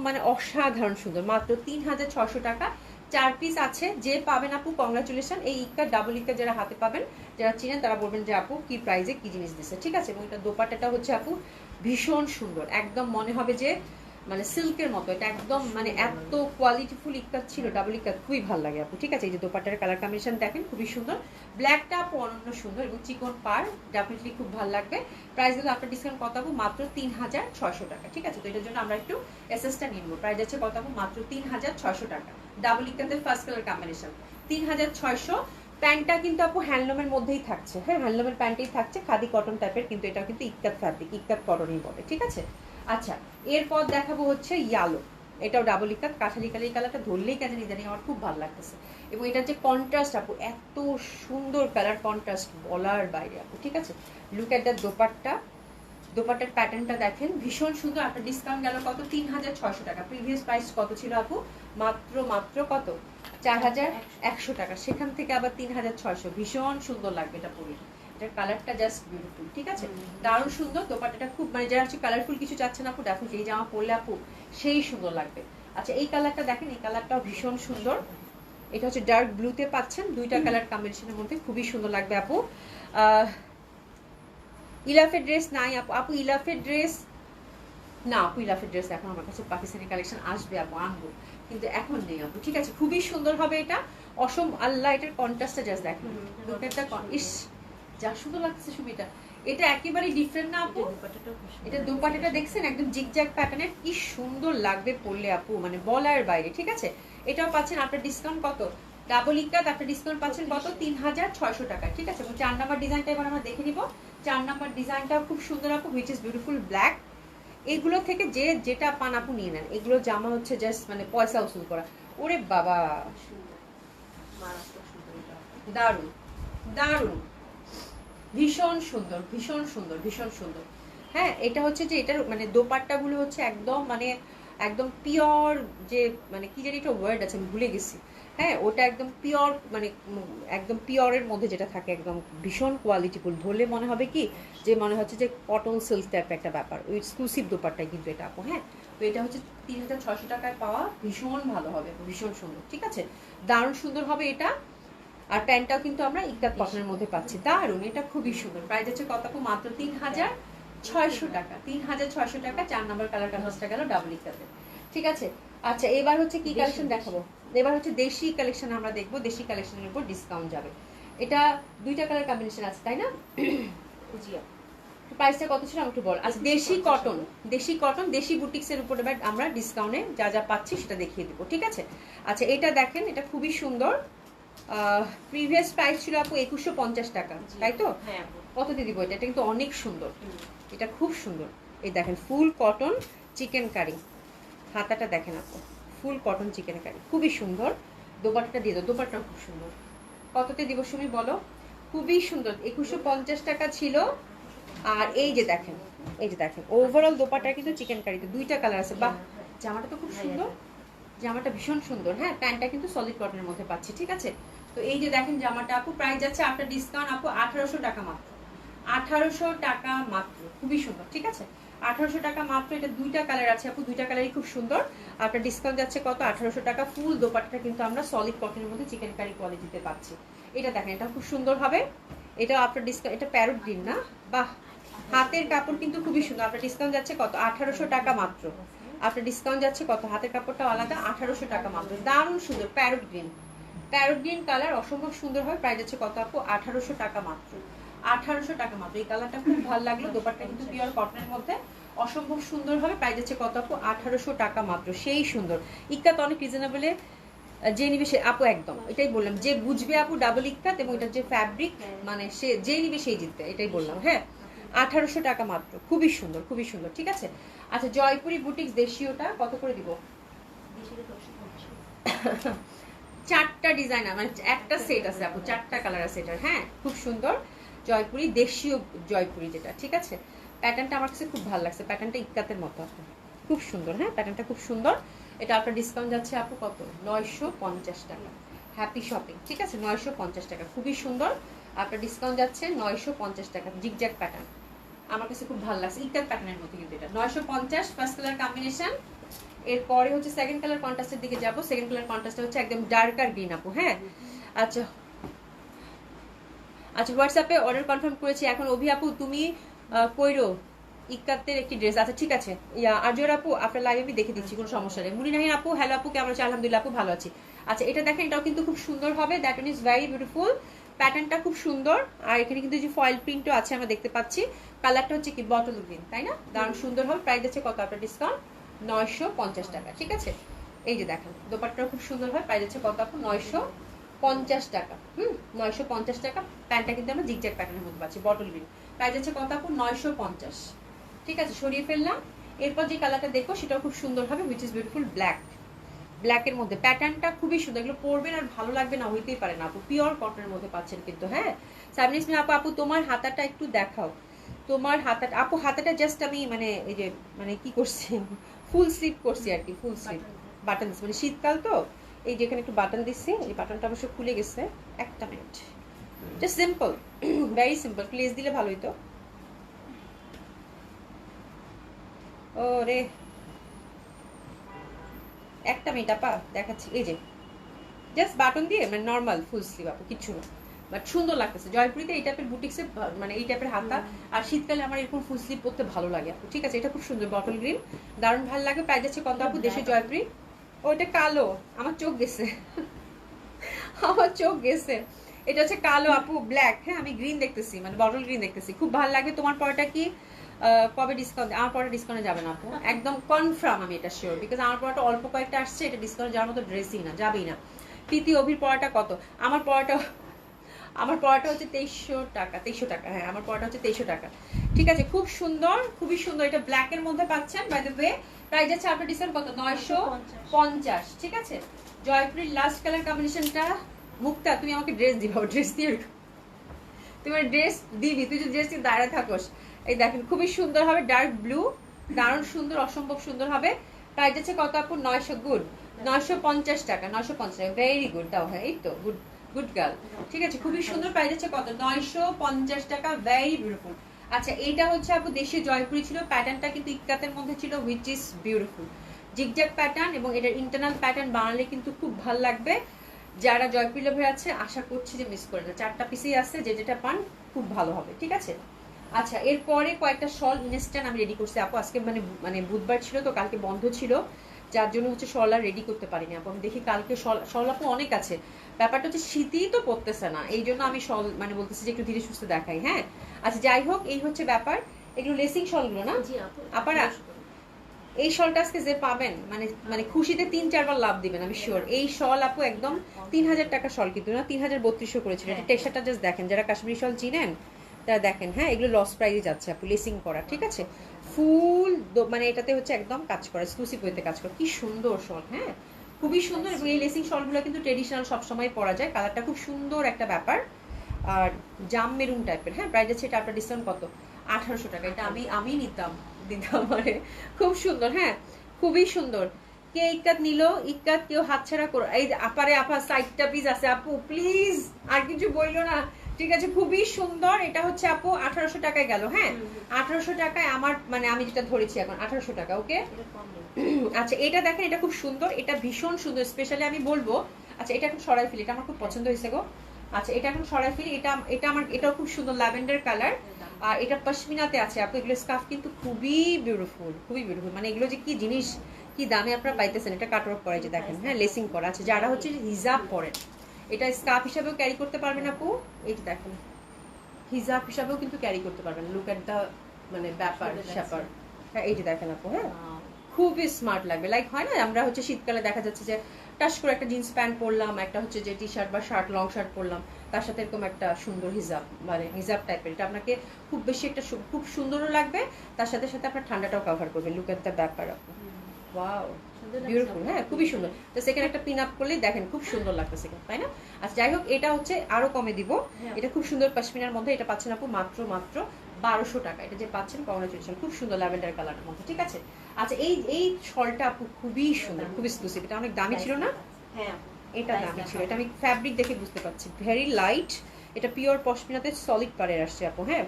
মানে অসাধারণ সুন্দর, মাত্র 3600 টাকা। 4 পিস আছে, যে পাবেন আপু কংগ্রাচুলেশন। এই ইক্কা ডাবল ইক্কা যারা হাতে পাবেন, যারা চিনেন তারা বলবেন যে আপু কি প্রাইসে কি জিনিস দিচ্ছে। ঠিক আছে, এবং এটা দোপাট্টাটা হচ্ছে আপু ভীষণ সুন্দর, একদম মনে হবে যে মানে সিল্কের মতো। এটা একদম মানে এত কোয়ালিটিফুল ইক্কাত ছিল ডাবল ইক্কাত, খুবই ভালো লাগে আপু। ঠিক আছে, এই যে দোপাট্টার কালার কম্বিনেশন দেখেন, খুবই সুন্দর। ব্ল্যাকটা আপু অনন্য সুন্দর এবং চিকন পার, ডেফিনেটলি খুব ভালো লাগবে। প্রাইস দিলে আপনার ডিসকাউন্ট কত আপু? মাত্র 3600 টাকা। ঠিক আছে, তো এটার জন্য আমরা একটু এসএসটা নিয়ে নেবো। প্রাইস আছে কত আপু? মাত্র 3600 টাকা। ডাবল ইক্কাতের ফার্স্ট কালার কম্বিনেশন 3600। প্যান্টটা কিন্তু আপু হ্যান্ডলুমের মধ্যেই থাকছে, হ্যাঁ হ্যান্ডলুমের প্যান্টেই থাকছে, খাদি কটন টাইপের, কিন্তু এটা কিন্তু ইক্কাত ফ্যাব্রিক, ইক্কাত কটনই বলে। ঠিক আছে, আচ্ছা এরপর দেখাবো হচ্ছে ইয়ালো। এটাও ডাবল ইক্কাত, কাঠালি কালার। এই কালারটা ধরলেই কেন জানি আমার খুব ভালো লাগতেছে। এবং এটার যে কন্ট্রাস্ট আপু, এত সুন্দর কালার কন্ট্রাস্ট বলার বাইরে আপু। ঠিক আছে, লুক এট দ্য দোপাট্টা। দোপাট্টার প্যাটার্নটা দেখেন, ভীষণ সুন্দর। আপনার ডিসকাউন্ট গেল কত? 3600 টাকা। প্রিভিয়াস প্রাইস কত ছিল আপু? মাত্র কত? 4100 টাকা। সেখান থেকে আবার 3600। ভীষণ সুন্দর লাগবে এটা পরে। এটার কালারটা জাস্ট বিউটিফুল। ঠিক আছে, দারুণ সুন্দর। দোপাট্টাটা খুব মানে যারা হচ্ছে কালারফুল কিছু চাচ্ছেন আপু, দেখুন এই জামা পরলে আপু সেই সুন্দর লাগবে। আচ্ছা, এই কালারটা দেখেন, এই কালারটাও ভীষণ সুন্দর। এটা হচ্ছে ডার্ক ব্লুতে পাচ্ছেন, 2টা কালার কম্বিনেশনের মধ্যে খুবই সুন্দর লাগবে আপু। ইলাফের ড্রেস নাই আপু? আপু ইলাফের ড্রেস না আপু, ইলাফের ড্রেস এখন আমার কাছে পাকিস্তানি কালেকশন আসবে আপু, আনবো, কিন্তু এখন নেই আপু। ঠিক আছে, খুবই সুন্দর হবে এটা। অসম আল্লাহ, এটার কন্ট্রাস্টটা জাস্ট দেখেন, ইস যা সুন্দর লাগছে সুবিটা। এটা একেবারে ডিফারেন্ট না আপু? এটা দোপাট্টাটা দেখছেন, একদম জিগজ্যাগ প্যাটার্নের, কি সুন্দর লাগবে পরলে আপু, মানে বলার বাইরে। ঠিক আছে, এটাও পাচ্ছেন আপনার ডিসকাউন্ট কত? ডাবল ইক্কাত আপনার ডিসকাউন্ট পাচ্ছেন কত? 3600 টাকা। ঠিক আছে, এবং 4 নাম্বার ডিজাইনটা এবার আমরা দেখে নিব। 4 নাম্বার ডিজাইনটাও খুব সুন্দর আপু, হুইচ ইজ বিউটিফুল ব্ল্যাক। এগুলো থেকে যে যেটা পান আপু নিয়ে নেন। এগুলো জামা হচ্ছে জাস্ট মানে পয়সা উসুল করা। ওরে বাবা, দারুণ দারুণ, ভীষণ সুন্দর ভীষণ সুন্দর ভীষণ সুন্দর। হ্যাঁ, এটা হচ্ছে যে এটার মানে দোপাট্টাগুলো হচ্ছে একদম মানে একদম পিওর, যে মানে কি জানি একটা ওয়ার্ড আছে আমি ভুলে গেছি। হ্যাঁ, ওটা একদম পিওর, মানে একদম পিওরের মধ্যে যেটা থাকে, একদম ভীষণ কোয়ালিটিফুল। ধরলে মনে হবে কি যে মনে হচ্ছে যে কটন সিল্ক টাইপ একটা ব্যাপার। ওই এক্সক্লুসিভ দোপাট্টাই কিন্তু এটা আপু। হ্যাঁ, তো এটা হচ্ছে 3600 টাকায় পাওয়া, ভীষণ ভালো হবে, ভীষণ সুন্দর। ঠিক আছে, দারুণ সুন্দর হবে এটা। আর প্যান্টটাও কিন্তু আমরা ইক্কাত কটনের মধ্যে পাচ্ছি, দারুন, এটা খুবই সুন্দর। প্রাইস হচ্ছে কত আপু? মাত্র 3600 টাকা। 3600 টাকা। 4 নাম্বার কালার কালারটা গেল ডাবল ইক্কাতে। ঠিক আছে, আচ্ছা এবার হচ্ছে কি কালেকশন দেখাবো? এবার হচ্ছে দেশি কালেকশন আমরা দেখবো। দেশি কালেকশনের উপর ডিসকাউন্ট যাবে। এটা 2টা কালার কম্বিনেশন আছে, তাই না? প্রাইসটা কত ছিল একটু বল। আচ্ছা, দেশি কটন, দেশি কটন, দেশি বুটিক্সের উপর এবার আমরা ডিসকাউন্টে যা যা পাচ্ছি সেটা দেখিয়ে দেবো। ঠিক আছে, আচ্ছা এটা দেখেন, এটা খুবই সুন্দর। প্রিভিয়াস প্রাইস ছিল আপু 2150 টাকা, তাই তো? কত দিয়ে দিব এটা? এটা কিন্তু অনেক সুন্দর, এটা খুব সুন্দর। এই দেখেন, ফুল কটন চিকেন কারি, হাতাটা দেখেন আপু, ফুল কটন চিকেন কারি, খুবই সুন্দর। দোপাট্টাটা দিয়ে দাও, দোপাট্টাও খুব সুন্দর। কততে দিব সুমি বলো? খুবই সুন্দর, 2150 টাকা ছিল। আর এই যে দেখেন, এই যে দেখেন, ওভারঅল দোপাট্টা কিন্তু চিকেন কারিতে 2টা কালার আছে। বাহ, জামাটা তো খুব সুন্দর, জামাটা ভীষণ সুন্দর। হ্যাঁ, প্যান্টটা কিন্তু সলিড কটনের মধ্যে পাচ্ছি। ঠিক আছে, তো এই যে দেখেন জামাটা আপু, প্রাইস যাচ্ছে আপনার ডিসকাউন্ট আপু 1800 টাকা মাত্র। 1800 টাকা মাত্র, খুবই সুন্দর। ঠিক আছে, 1800 টাকা মাত্র। এটা 2টা কালার আছে আপু, 2টা কালারই খুব সুন্দর। আপনার ডিসকাউন্ট যাচ্ছে কত? 1800 টাকা। ফুল দোপাট্টা কিন্তু আমরা সলিড কটনের মধ্যে চিকেন কারি কোয়ালিটিতে পাচ্ছি। এটা দেখেন, এটা খুব সুন্দর হবে। এটা আপনার ডিসকাউন্ট, এটা প্যারট গ্রিন না? বাহ, হাতের কাপড় কিন্তু খুবই সুন্দর। আপনার ডিসকাউন্ট যাচ্ছে কত? 1800 টাকা মাত্র। আপনার ডিসকাউন্ট যাচ্ছে কত? হাতের কাপড়টা আলাদা, 1800 টাকা মাত্র। দারুণ সুন্দর parrot green, parrot green colour, অসম্ভব সুন্দর হয়। প্রাইস যাচ্ছে কত আপু? 1800 টাকা মাত্র। 1800 টাকা মাত্র। এই কালারটা খুব ভালো লাগলো। দোপাট্টা কিন্তু পিওর কটনের মধ্যে, অসম্ভব সুন্দর হবে। প্রাইস যাচ্ছে কত আপু? 1800 টাকা মাত্র। সেই সুন্দর। ইক্কাত অনেক রিজনেবলে যে নিবে সে আপু, একদম এটাই বললাম, যে বুঝবে আপু ডাবল ইক্কাত এবং এটার যে ফ্যাব্রিক, মানে সে যে নিবে সেই জিতবে, এটাই বললাম। হ্যাঁ, 1800 টাকা মাত্র। খুবই সুন্দর, খুবই সুন্দর। ঠিক আছে। আচ্ছা, জয়পুরি বুটিক্স দেশীয়টা কত করে দিব? 4টা ডিজাইন, মানে একটা সেট আছে আপু, 4টা কালার আছে এটার। হ্যাঁ, খুব সুন্দর জয়পুরি, দেশীয় জয়পুরি যেটা। ঠিক আছে, প্যাটার্নটা আমার কাছে খুব ভালো লাগছে। প্যাটার্নটা ইক্কাতের মতো আপু, খুব সুন্দর। হ্যাঁ, প্যাটার্নটা খুব সুন্দর। এটা আপনার ডিসকাউন্ট যাচ্ছে আপু কত? 950 টাকা। Happy shopping. ঠিক আছে, 950 টাকা। খুবই সুন্দর। আপনার ডিসকাউন্ট যাচ্ছে 950 টাকা। জিগজ্যাগ প্যাটার্ন আমার কাছে খুব ভালো লাগছে, ইক্কাত প্যাটার্নের মধ্যে কিন্তু এটা 950। First colour combination. এরপরে হচ্ছে সেকেন্ড কালার কন্ট্রাস্টের দিকে যাব। সেকেন্ড কালার কন্ট্রাস্টটা হচ্ছে একদম ডার্কার গ্রিন আপু। হ্যাঁ, আচ্ছা আচ্ছা, হোয়াটসঅ্যাপে অর্ডার কনফার্ম করেছি। এখন অভি আপু তুমি কইরো ইক্কাতের একটি ড্রেস। আচ্ছা ঠিক আছে, আজর আপু আপনার লাইভে আমি দেখে দিচ্ছি, কোনো সমস্যা নেই। মুনি নাহিন আপু, হ্যালো আপু, কেমন আছে? আলহামদুলিল্লাহ আপু, ভালো আছি। আচ্ছা, এটা দেখেন, এটাও কিন্তু খুব সুন্দর হবে। That one is very beautiful. প্যাটার্নটা খুব সুন্দর। আর এখানে কিন্তু যে ফয়েল প্রিন্টও আছে আমরা দেখতে পাচ্ছি। কালারটা হচ্ছে কি বটল গ্রিন, তাই না? দারুণ সুন্দর হবে। প্রাইস আছে কত আপনার ডিসকাউন্ট? 950 টাকা। ঠিক আছে, এই যে দেখেন দোপাট্টাও খুব সুন্দর হয়। প্রাইস আছে কত আপু? 950 টাকা। 950 টাকা। প্যান্টটা কিন্তু আমরা জিগজ্যাগ প্যাটার্নের মধ্যে পাচ্ছি, বটল গ্রিন। প্রাইস আছে কত আপু? 950। ঠিক আছে, সরিয়ে ফেললাম। এরপর যে কালারটা দেখো সেটাও খুব সুন্দর হবে, হুইচ ইজ বিউটিফুল ব্ল্যাক। ব্ল্যাকের মধ্যে প্যাটার্নটা খুবই সুন্দর। এগুলো পরবেন আর ভালো লাগবে না হইতেই পারে না আপু। পিওর কটনের মধ্যে পাচ্ছেন কিন্তু। হ্যাঁ, সাবনিসমিন আপু, আপু তোমার হাতাটা একটু দেখাও। তোমার হাতাটা আপু, হাতাটা জাস্ট আমি মানে এই যে মানে কি করছি, ফুল স্লিপ করছি আর কি, ফুল স্লিপ বাটন দিচ্ছি, মানে শীতকাল তো এই যে এখানে একটু বাটন দিচ্ছি। এই বাটনটা অবশ্য খুলে গেছে। একটা minute, just simple, very simple. Place দিলে ভালোই তো। ও রে, একটা মিনিট আপা দেখাচ্ছি। এই যে জাস্ট বাটন দিয়ে, মানে নর্মাল ফুল স্লিভ আপু, কিচ্ছু না, বাট সুন্দর লাগতেছে। জয়পুরিতে এই টাইপের বুটিক্সে মানে এই টাইপের হাতা, আর শীতকালে আমার এরকম ফুল স্লিভ পরতে ভালো লাগে আপু। ঠিক আছে, এটা খুব সুন্দর বটল গ্রিন, দারুণ ভালো লাগে। প্রাইস আছে কত আপু? দেশে জয়পুরি। ওইটা কালো, আমার চোখ গেছে, আমার চোখ গেছে। এটা হচ্ছে কালো আপু, ব্ল্যাক। হ্যাঁ, আমি গ্রিন দেখতেছি, মানে বটল গ্রিন দেখতেছি। খুব ভালো লাগবে। তোমার পরটা কি কবে ডিসকাউন্ট? আমার পরটা ডিসকাউন্টে যাবে না আপু, একদম কনফার্ম, আমি এটা শিওর। বিকজ আমার পরটা অল্প কয়েকটা আসছে, এটা ডিসকাউন্ট যাওয়ার মতো ড্রেসই না, যাবেই না। প্রীতি অভির পড়াটা কত? আমার পড়াটা, আমার পড়াটা হচ্ছে 2300 টাকা। 2300 টাকা, হ্যাঁ, আমার পড়াটা হচ্ছে 2300 টাকা। ঠিক আছে, খুব সুন্দর, খুবই সুন্দর। এটা ব্ল্যাকের মধ্যে পাচ্ছেন, বাই দ্য ওয়ে। প্রাইস আছে আপনার ডিসকাউন্ট কত? 950। ঠিক আছে, জয়পুরের লাস্ট কালার কম্বিনেশনটা। মুক্তা, তুমি আমাকে ড্রেস দিবা, ড্রেস দিয়ে তোমার ড্রেস দিবি, তুই যদি ড্রেস দিয়ে দাঁড়ায় থাকোস। এই দেখেন, খুবই সুন্দর হবে, ডার্ক ব্লু, দারুণ সুন্দর, অসম্ভব সুন্দর হবে। প্রাইস আছে কত আপু? 900। গুড, 950 টাকা। 950 টাকা, ভেরি গুড। দাও, হ্যাঁ, এই তো গুড, গুড গার্ল। ঠিক আছে, খুবই সুন্দর। প্রাইস আছে কত? 950 টাকা, ভেরি বিউটিফুল। আচ্ছা, এইটা হচ্ছে আপু দেশীয় জয়পুরি ছিল। প্যাটার্নটা কিন্তু ইক্কাতের মধ্যে ছিল, which is beautiful. Zigzag pattern, এবং এটার ইন্টারনাল প্যাটার্ন বানালে কিন্তু খুব ভালো লাগবে। যারা জয়পুরি লাভে আছে আশা করছি যে মিস করে না। 4টা পিসেই আছে, যে যেটা পান খুব ভালো হবে। ঠিক আছে। আচ্ছা, এরপরে কয়েকটা শল ইনস্ট্যান্ট আমি রেডি করছি আপু। আজকে মানে মানে বুধবার ছিল তো, কালকে বন্ধ ছিল, যার জন্য হচ্ছে শল আর রেডি করতে পারিনি আপু। আমি দেখি কালকে শল আপু অনেক আছে। ব্যাপারটা হচ্ছে শীতই তো পড়তেছে না, এই জন্য আমি শল মানে বলতেছি যে একটু ধীরে সুস্থ দেখাই। হ্যাঁ, আচ্ছা যাই হোক, এই হচ্ছে ব্যাপার। এগুলো লেসিং শলগুলো না আপারা? এই শলটা আজকে যে পাবেন, মানে মানে খুশিতে 3-4 বার লাভ দিবেন, আমি শিওর। এই শল আপু একদম 3000 টাকা শল, কিন্তু না 3032 করেছিল। এটা টেক্সচারটা জাস্ট দেখেন, যারা কাশ্মীরি শল চিনেন তারা দেখেন। হ্যাঁ, এগুলো লস প্রাইজে যাচ্ছে আপু, লেসিং করা। ঠিক আছে, ফুল মানে এটাতে হচ্ছে একদম কাজ করা, এক্সক্লুসিভ ওয়েতে কাজ করা। কি সুন্দর শল, হ্যাঁ, খুবই সুন্দর। এবং এই লেসিং শলগুলো কিন্তু ট্রেডিশনাল সবসময় পরা যায়। কালারটা খুব সুন্দর একটা ব্যাপার, আর জাম মেরুন টাইপের। হ্যাঁ, প্রাইস আছে এটা আপনার ডিসকাউন্ট কত? 1800 টাকা। এটা আমি দিতাম মানে খুব সুন্দর। হ্যাঁ, খুবই সুন্দর। কে ইক্কাত নিল? ইক্কাত কেউ হাতছাড়া করো। এই আপারে আপা, সাইডটা পিস আছে আপু, প্লিজ আর কিছু বইলো না। ঠিক আছে, খুবই সুন্দর। এটা হচ্ছে আপু 1800 টাকায় গেল। হ্যাঁ, 1800 টাকায় আমার, মানে আমি যেটা ধরেছি এখন 1800 টাকা। ওকে, আচ্ছা এটা দেখেন, এটা খুব সুন্দর, এটা ভীষণ সুন্দর। স্পেশালি আমি বলবো, আচ্ছা এটা এখন সরাই ফেলি, এটা আমার খুব পছন্দ হয়েছে গো। আচ্ছা এটা এখন সরাই ফেলি। এটা আমার এটাও খুব সুন্দর ল্যাভেন্ডার কালার, আর এটা পশমিনাতে আছে আপু। এগুলো স্কার্ফ কিন্তু খুবই বিউটিফুল, খুবই বিউটিফুল। মানে এগুলো যে কি জিনিস, কি দামে আপনারা পাইতেছেন। এটা কাটওয়ার্ক করা, যে দেখেন, হ্যাঁ লেসিং করা আছে। যারা হচ্ছে হিজাব পরেন এটা স্কার্ফ হিসাবেও ক্যারি করতে পারবেন আপু। এই যে দেখেন, হিজাব হিসাবেও কিন্তু ক্যারি করতে পারবেন। লুক এট দা মানে ব্যাপার স্যাপার। হ্যাঁ এই যে দেখেন আপু, হ্যাঁ খুবই স্মার্ট লাগবে। লাইক হয় না আমরা হচ্ছে শীতকালে দেখা যাচ্ছে যে টাস করে একটা জিন্স প্যান্ট পরলাম, একটা হচ্ছে যে টি শার্ট বা শার্ট, লং শার্ট পরলাম, তার সাথে এরকম একটা সুন্দর হিজাব, মানে হিজাব টাইপের। এটা আপনাকে খুব বেশি একটা খুব সুন্দরও লাগবে, তার সাথে সাথে আপনার ঠান্ডাটাও কভার করবে। লুক এট দ্য ব্যাপার আপু, ওয়াও বিউটিফুল। হ্যাঁ খুবই সুন্দর। তো সেখানে একটা পিন আপ করলেই দেখেন খুব সুন্দর লাগতেছে, তাই না? আচ্ছা যাই হোক, এটা হচ্ছে আরো কমে দিব। এটা খুব সুন্দর পশমিনার মধ্যে। এটা পাচ্ছেন আপু মাত্র 1200 টাকা। এটা যে পাচ্ছেন, কংগ্রাচুলেশন, খুব সুন্দর ল্যাভেন্ডার কালারের মধ্যে, ঠিক আছে? আচ্ছা এই শলটা আপু খুবই সুন্দর, খুব এক্সক্লুসিভ। এটা অনেক দামি ছিল না? হ্যাঁ এটা দামি ছিল। এটা আমি ফ্যাব্রিক দেখে বুঝতে পারছি, ভেরি লাইট। এটা পিওর পশমিনাতে সলিড পাড়ের আসছে আপু। হ্যাঁ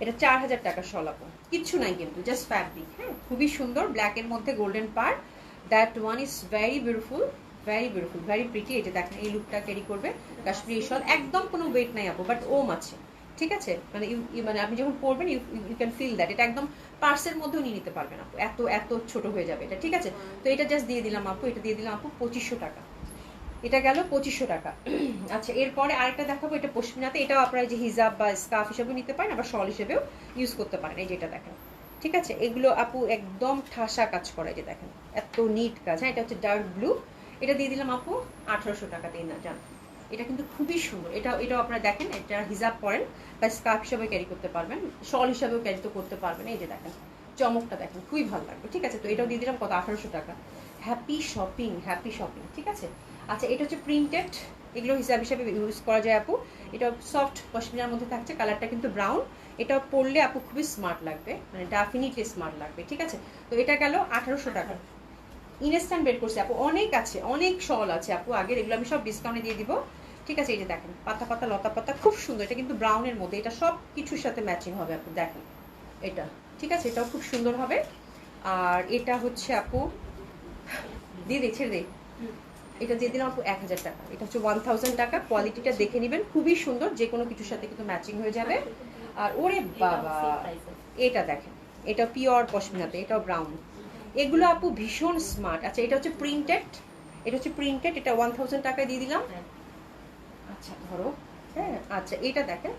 এটা 4000 টাকার শল আপু, কিচ্ছু নাই কিন্তু, জাস্ট ফ্যাব্রিক। হ্যাঁ খুবই সুন্দর, ব্ল্যাকের মধ্যে golden per. That one is very beautiful, very beautiful, very pretty. এই যে দেখেন এই লুকটা ক্যারি করবে কাশ্মীরি শল। একদম কোনো ওয়েট নাই আপু, বাট ওম আছে, ঠিক আছে? মানে মানে আপনি যখন পরবেন ইউ ক্যান ফিল দ্যাট। এটা একদম পার্সের মধ্যেও নিয়ে নিতে পারবেন আপু, এত এত ছোট হয়ে যাবে এটা, ঠিক আছে? তো এটা জাস্ট দিয়ে দিলাম আপু, এটা দিয়ে দিলাম আপু 2500 টাকা। এটা গেল 2500 টাকা। আচ্ছা এরপরে আরেকটা দেখাবো, এটা পশমিনাতে। এটাও আপনারা যে হিজাব বা স্কার্ফ হিসেবেও নিতে পারেন, আবার শল হিসেবেও ইউজ করতে পারেন। এই যেটা দেখেন, ঠিক আছে? এগুলো আপু একদম ঠাসা কাজ করে, যে দেখেন এত নিট কাজ। হ্যাঁ এটা হচ্ছে ডার্ক ব্লু। এটা দিয়ে দিলাম আপু 1800 টাকা দিয়ে না জান। এটা কিন্তু খুবই সুন্দর। এটাও আপনারা দেখেন, এটা হিজাব পরেন বা স্কার্ফ হিসাবে ক্যারি করতে পারবেন, শল হিসাবেও ক্যারি তো করতে পারবেন। এই যে দেখেন চমকটা দেখেন, খুবই ভালো লাগবে, ঠিক আছে? তো এটাও দিয়ে দিলাম কত, 1800 টাকা। হ্যাপি শপিং, হ্যাপি শপিং, ঠিক আছে? আচ্ছা এটা হচ্ছে প্রিন্টেড, এগুলো হিসাব হিসাবে ইউজ করা যায় আপু। এটা সফট পশমিনার মধ্যে থাকছে, কালারটা কিন্তু ব্রাউন। এটা পরলে আপু খুবই স্মার্ট লাগবে, মানে ডেফিনেটলি স্মার্ট লাগবে, ঠিক আছে? তো এটা গেল 1800 টাকা। ইনস্ট্যান্ট বের করছে আপু, অনেক আছে, অনেক শল আছে আপু আগের, এগুলো আমি সব ডিসকাউন্টে দিয়ে দিব, ঠিক আছে? এই যে দেখেন পাতা পাতা লতা পাতা, খুব সুন্দর। এটা কিন্তু ব্রাউনের মধ্যে, এটা সব কিছুর সাথে ম্যাচিং হবে আপু, দেখেন এটা, ঠিক আছে? এটাও খুব সুন্দর হবে। আর এটা হচ্ছে আপু দিয়ে দে, ছেড়ে দে। এটা দিয়ে দিলাম আপু 1000 টাকা। এটা হচ্ছে 1000 টাকা। কোয়ালিটিটা দেখে নেবেন, খুবই সুন্দর, যে কোনো কিছুর সাথে কিন্তু ম্যাচিং হয়ে যাবে। আর ওরে বাবা, এটা দেখেন, এটা পিওর পশমিনাতে, এটাও ব্রাউন। এগুলো আপু ভীষণ স্মার্ট। আচ্ছা এটা হচ্ছে প্রিন্টেড, এটা হচ্ছে প্রিন্টেড। এটা 1000 টাকায় দিয়ে দিলাম। আচ্ছা ধরো, হ্যাঁ আচ্ছা এটা দেখেন,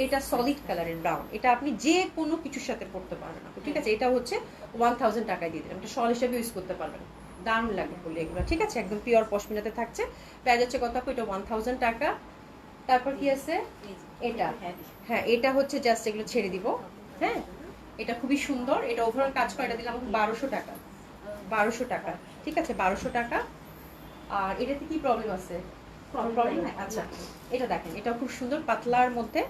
এটা সলিড কালারের ব্রাউন। এটা আপনি যে কোনো কিছুর সাথে পরতে পারবেন আপু, ঠিক আছে? এটা হচ্ছে 1000 টাকায় দিয়ে দিলাম। এটা শল হিসেবে ইউজ করতে পারবেন, দারুণ লাগবে বলে এগুলো, ঠিক আছে? একদম পিওর পশমিনাতে থাকছে। প্রাইস হচ্ছে কত আপু? এটা 1000 টাকা। তারপর কি আছে? এটা, হ্যাঁ এটা হচ্ছে জাস্ট এগুলো ছেড়ে দিব। হ্যাঁ এটা খুবই সুন্দর, এটা ওভারঅল কাজ করে। এটা দিলাম 1200 টাকা, 1200 টাকা, ঠিক আছে? 1200 টাকা। আর এটাতে কি প্রবলেম আছে? প্রবলেম নাই। আচ্ছা এটা দেখেন, এটা খুব সুন্দর, পাতলার মধ্যে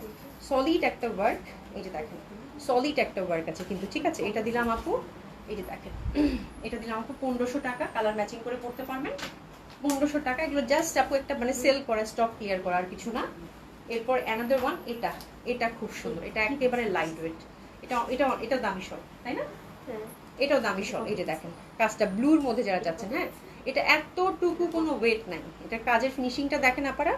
সলিড একটা ওয়ার্ক। এই যে দেখেন সলিড একটা ওয়ার্ক আছে কিন্তু, ঠিক আছে? এটা দিলাম আপু, এই যে দেখেন এটা দিলাম আপু 1500 টাকা। কালার ম্যাচিং করে পড়তে পারবেন, 1500 টাকা। এগুলো জাস্ট আপু একটা মানে সেল করা, স্টক ক্লিয়ার করা, আর কিছু না। এরপর অ্যানাদার ওয়ান, এটা এটা খুব সুন্দর, এটা একেবারে লাইট ওয়েট। এটা এটা এটা দামি শল, তাই না? এটাও দামি শল। এই যে দেখেন কাজটা ব্লুর মধ্যে যারা যাচ্ছেন, হ্যাঁ এটা এতটুকু কোনো ওয়েট নাই। এটা কাজের ফিনিশিংটা দেখেন আপনারা,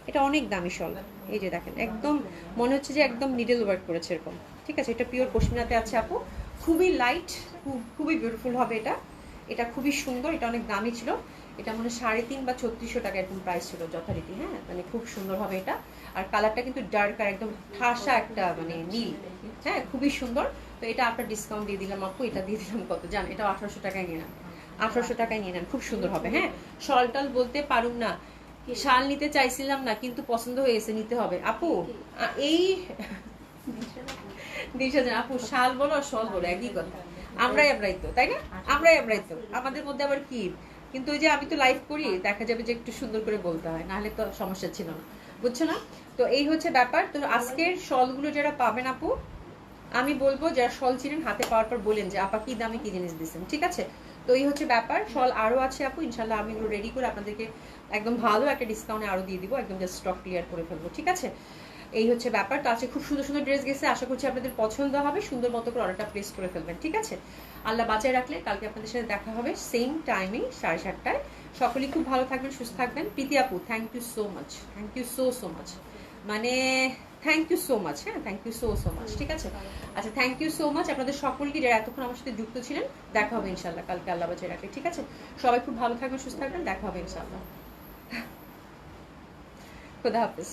এটা অনেক দামি শল। এই যে দেখেন একদম মনে হচ্ছে যে একদম নিডল ওয়ার্ক করেছে এরকম, ঠিক আছে? এটা পিওর পশমিনাতে আছে আপু, খুবই লাইট, খুবই বিউটিফুল হবে এটা। এটা খুবই সুন্দর, এটা অনেক দামি ছিল। এটা মনে 3.5 বা 3600 টাকা এরকম প্রাইস ছিল যথারীতি। হ্যাঁ মানে খুব সুন্দর হবে এটা। আর কালারটা কিন্তু ডার্ক, আর একদম ঠাসা একটা মানে নীল। হ্যাঁ খুবই সুন্দর। তো এটা আপনার ডিসকাউন্ট দিয়ে দিলাম আপু, এটা দিয়ে দিলাম কত জান? এটা 1800 টাকায় নিয়ে নেন, 1800 টাকায় নিয়ে নেন, খুব সুন্দর হবে। হ্যাঁ শল টল বলতে পারুন না, শাল নিতে চাইছিলাম না কিন্তু পছন্দ হয়েছে, নিতে হবে আপু। এই দিশা জান আপু, শাল বলো শল বলো একই কথা, আমরাই তো, তাই না? আমরাই তো, আমাদের মধ্যে আবার কি? কিন্তু ওই যে আমি তো লাইভ করি, দেখা যাবে যে একটু সুন্দর করে বলতে হয়, নাহলে তো সমস্যা ছিল না, বুঝছো না? তো এই হচ্ছে ব্যাপার। তো আজকের শলগুলো যারা পাবেন আপু, আমি বলবো যারা শল ছিলেন হাতে পাওয়ার পর বলেন যে আপা কি দামে কি জিনিস দিচ্ছেন, ঠিক আছে? তো এই হচ্ছে ব্যাপার। শল আরো আছে আপু, ইনশাল্লাহ আমি এগুলো রেডি করে আপনাদেরকে একদম ভালো একটা ডিসকাউন্টে আরো দিয়ে দিব, একদম জাস্ট স্টক ক্লিয়ার করে ফেলবো, ঠিক আছে? এই হচ্ছে ব্যাপার। তো আজকে খুব সুন্দর সুন্দর ড্রেস গেছে, আশা করছি আপনাদের পছন্দ হবে। সুন্দর মতো করে অর্ডারটা প্লেস করে ফেলবেন, ঠিক আছে? আল্লাহ বাঁচায় রাখলে কালকে আপনাদের সাথে দেখা হবে সেম টাইমিং 7:30টায়। সকলেই খুব ভালো থাকবেন, সুস্থ থাকবেন। প্রীতি আপু, thank you so much, thank you so much, মানে থ্যাংক ইউ সো মাচ। হ্যাঁ, থ্যাংক ইউ সো মাচ। ঠিক আছে, আচ্ছা, থ্যাংক ইউ সো মাচ আপনাদের সকলকে যারা এতক্ষণ আমার সাথে যুক্ত ছিলেন। দেখা হবে ইনশাল্লাহ কালকে, আল্লাহ বাঁচিয়ে রাখলে। ঠিক আছে, সবাই খুব ভালো থাকবেন, সুস্থ থাকবেন, দেখা হবে ইনশাল্লাহ। খুদা হাফিজ।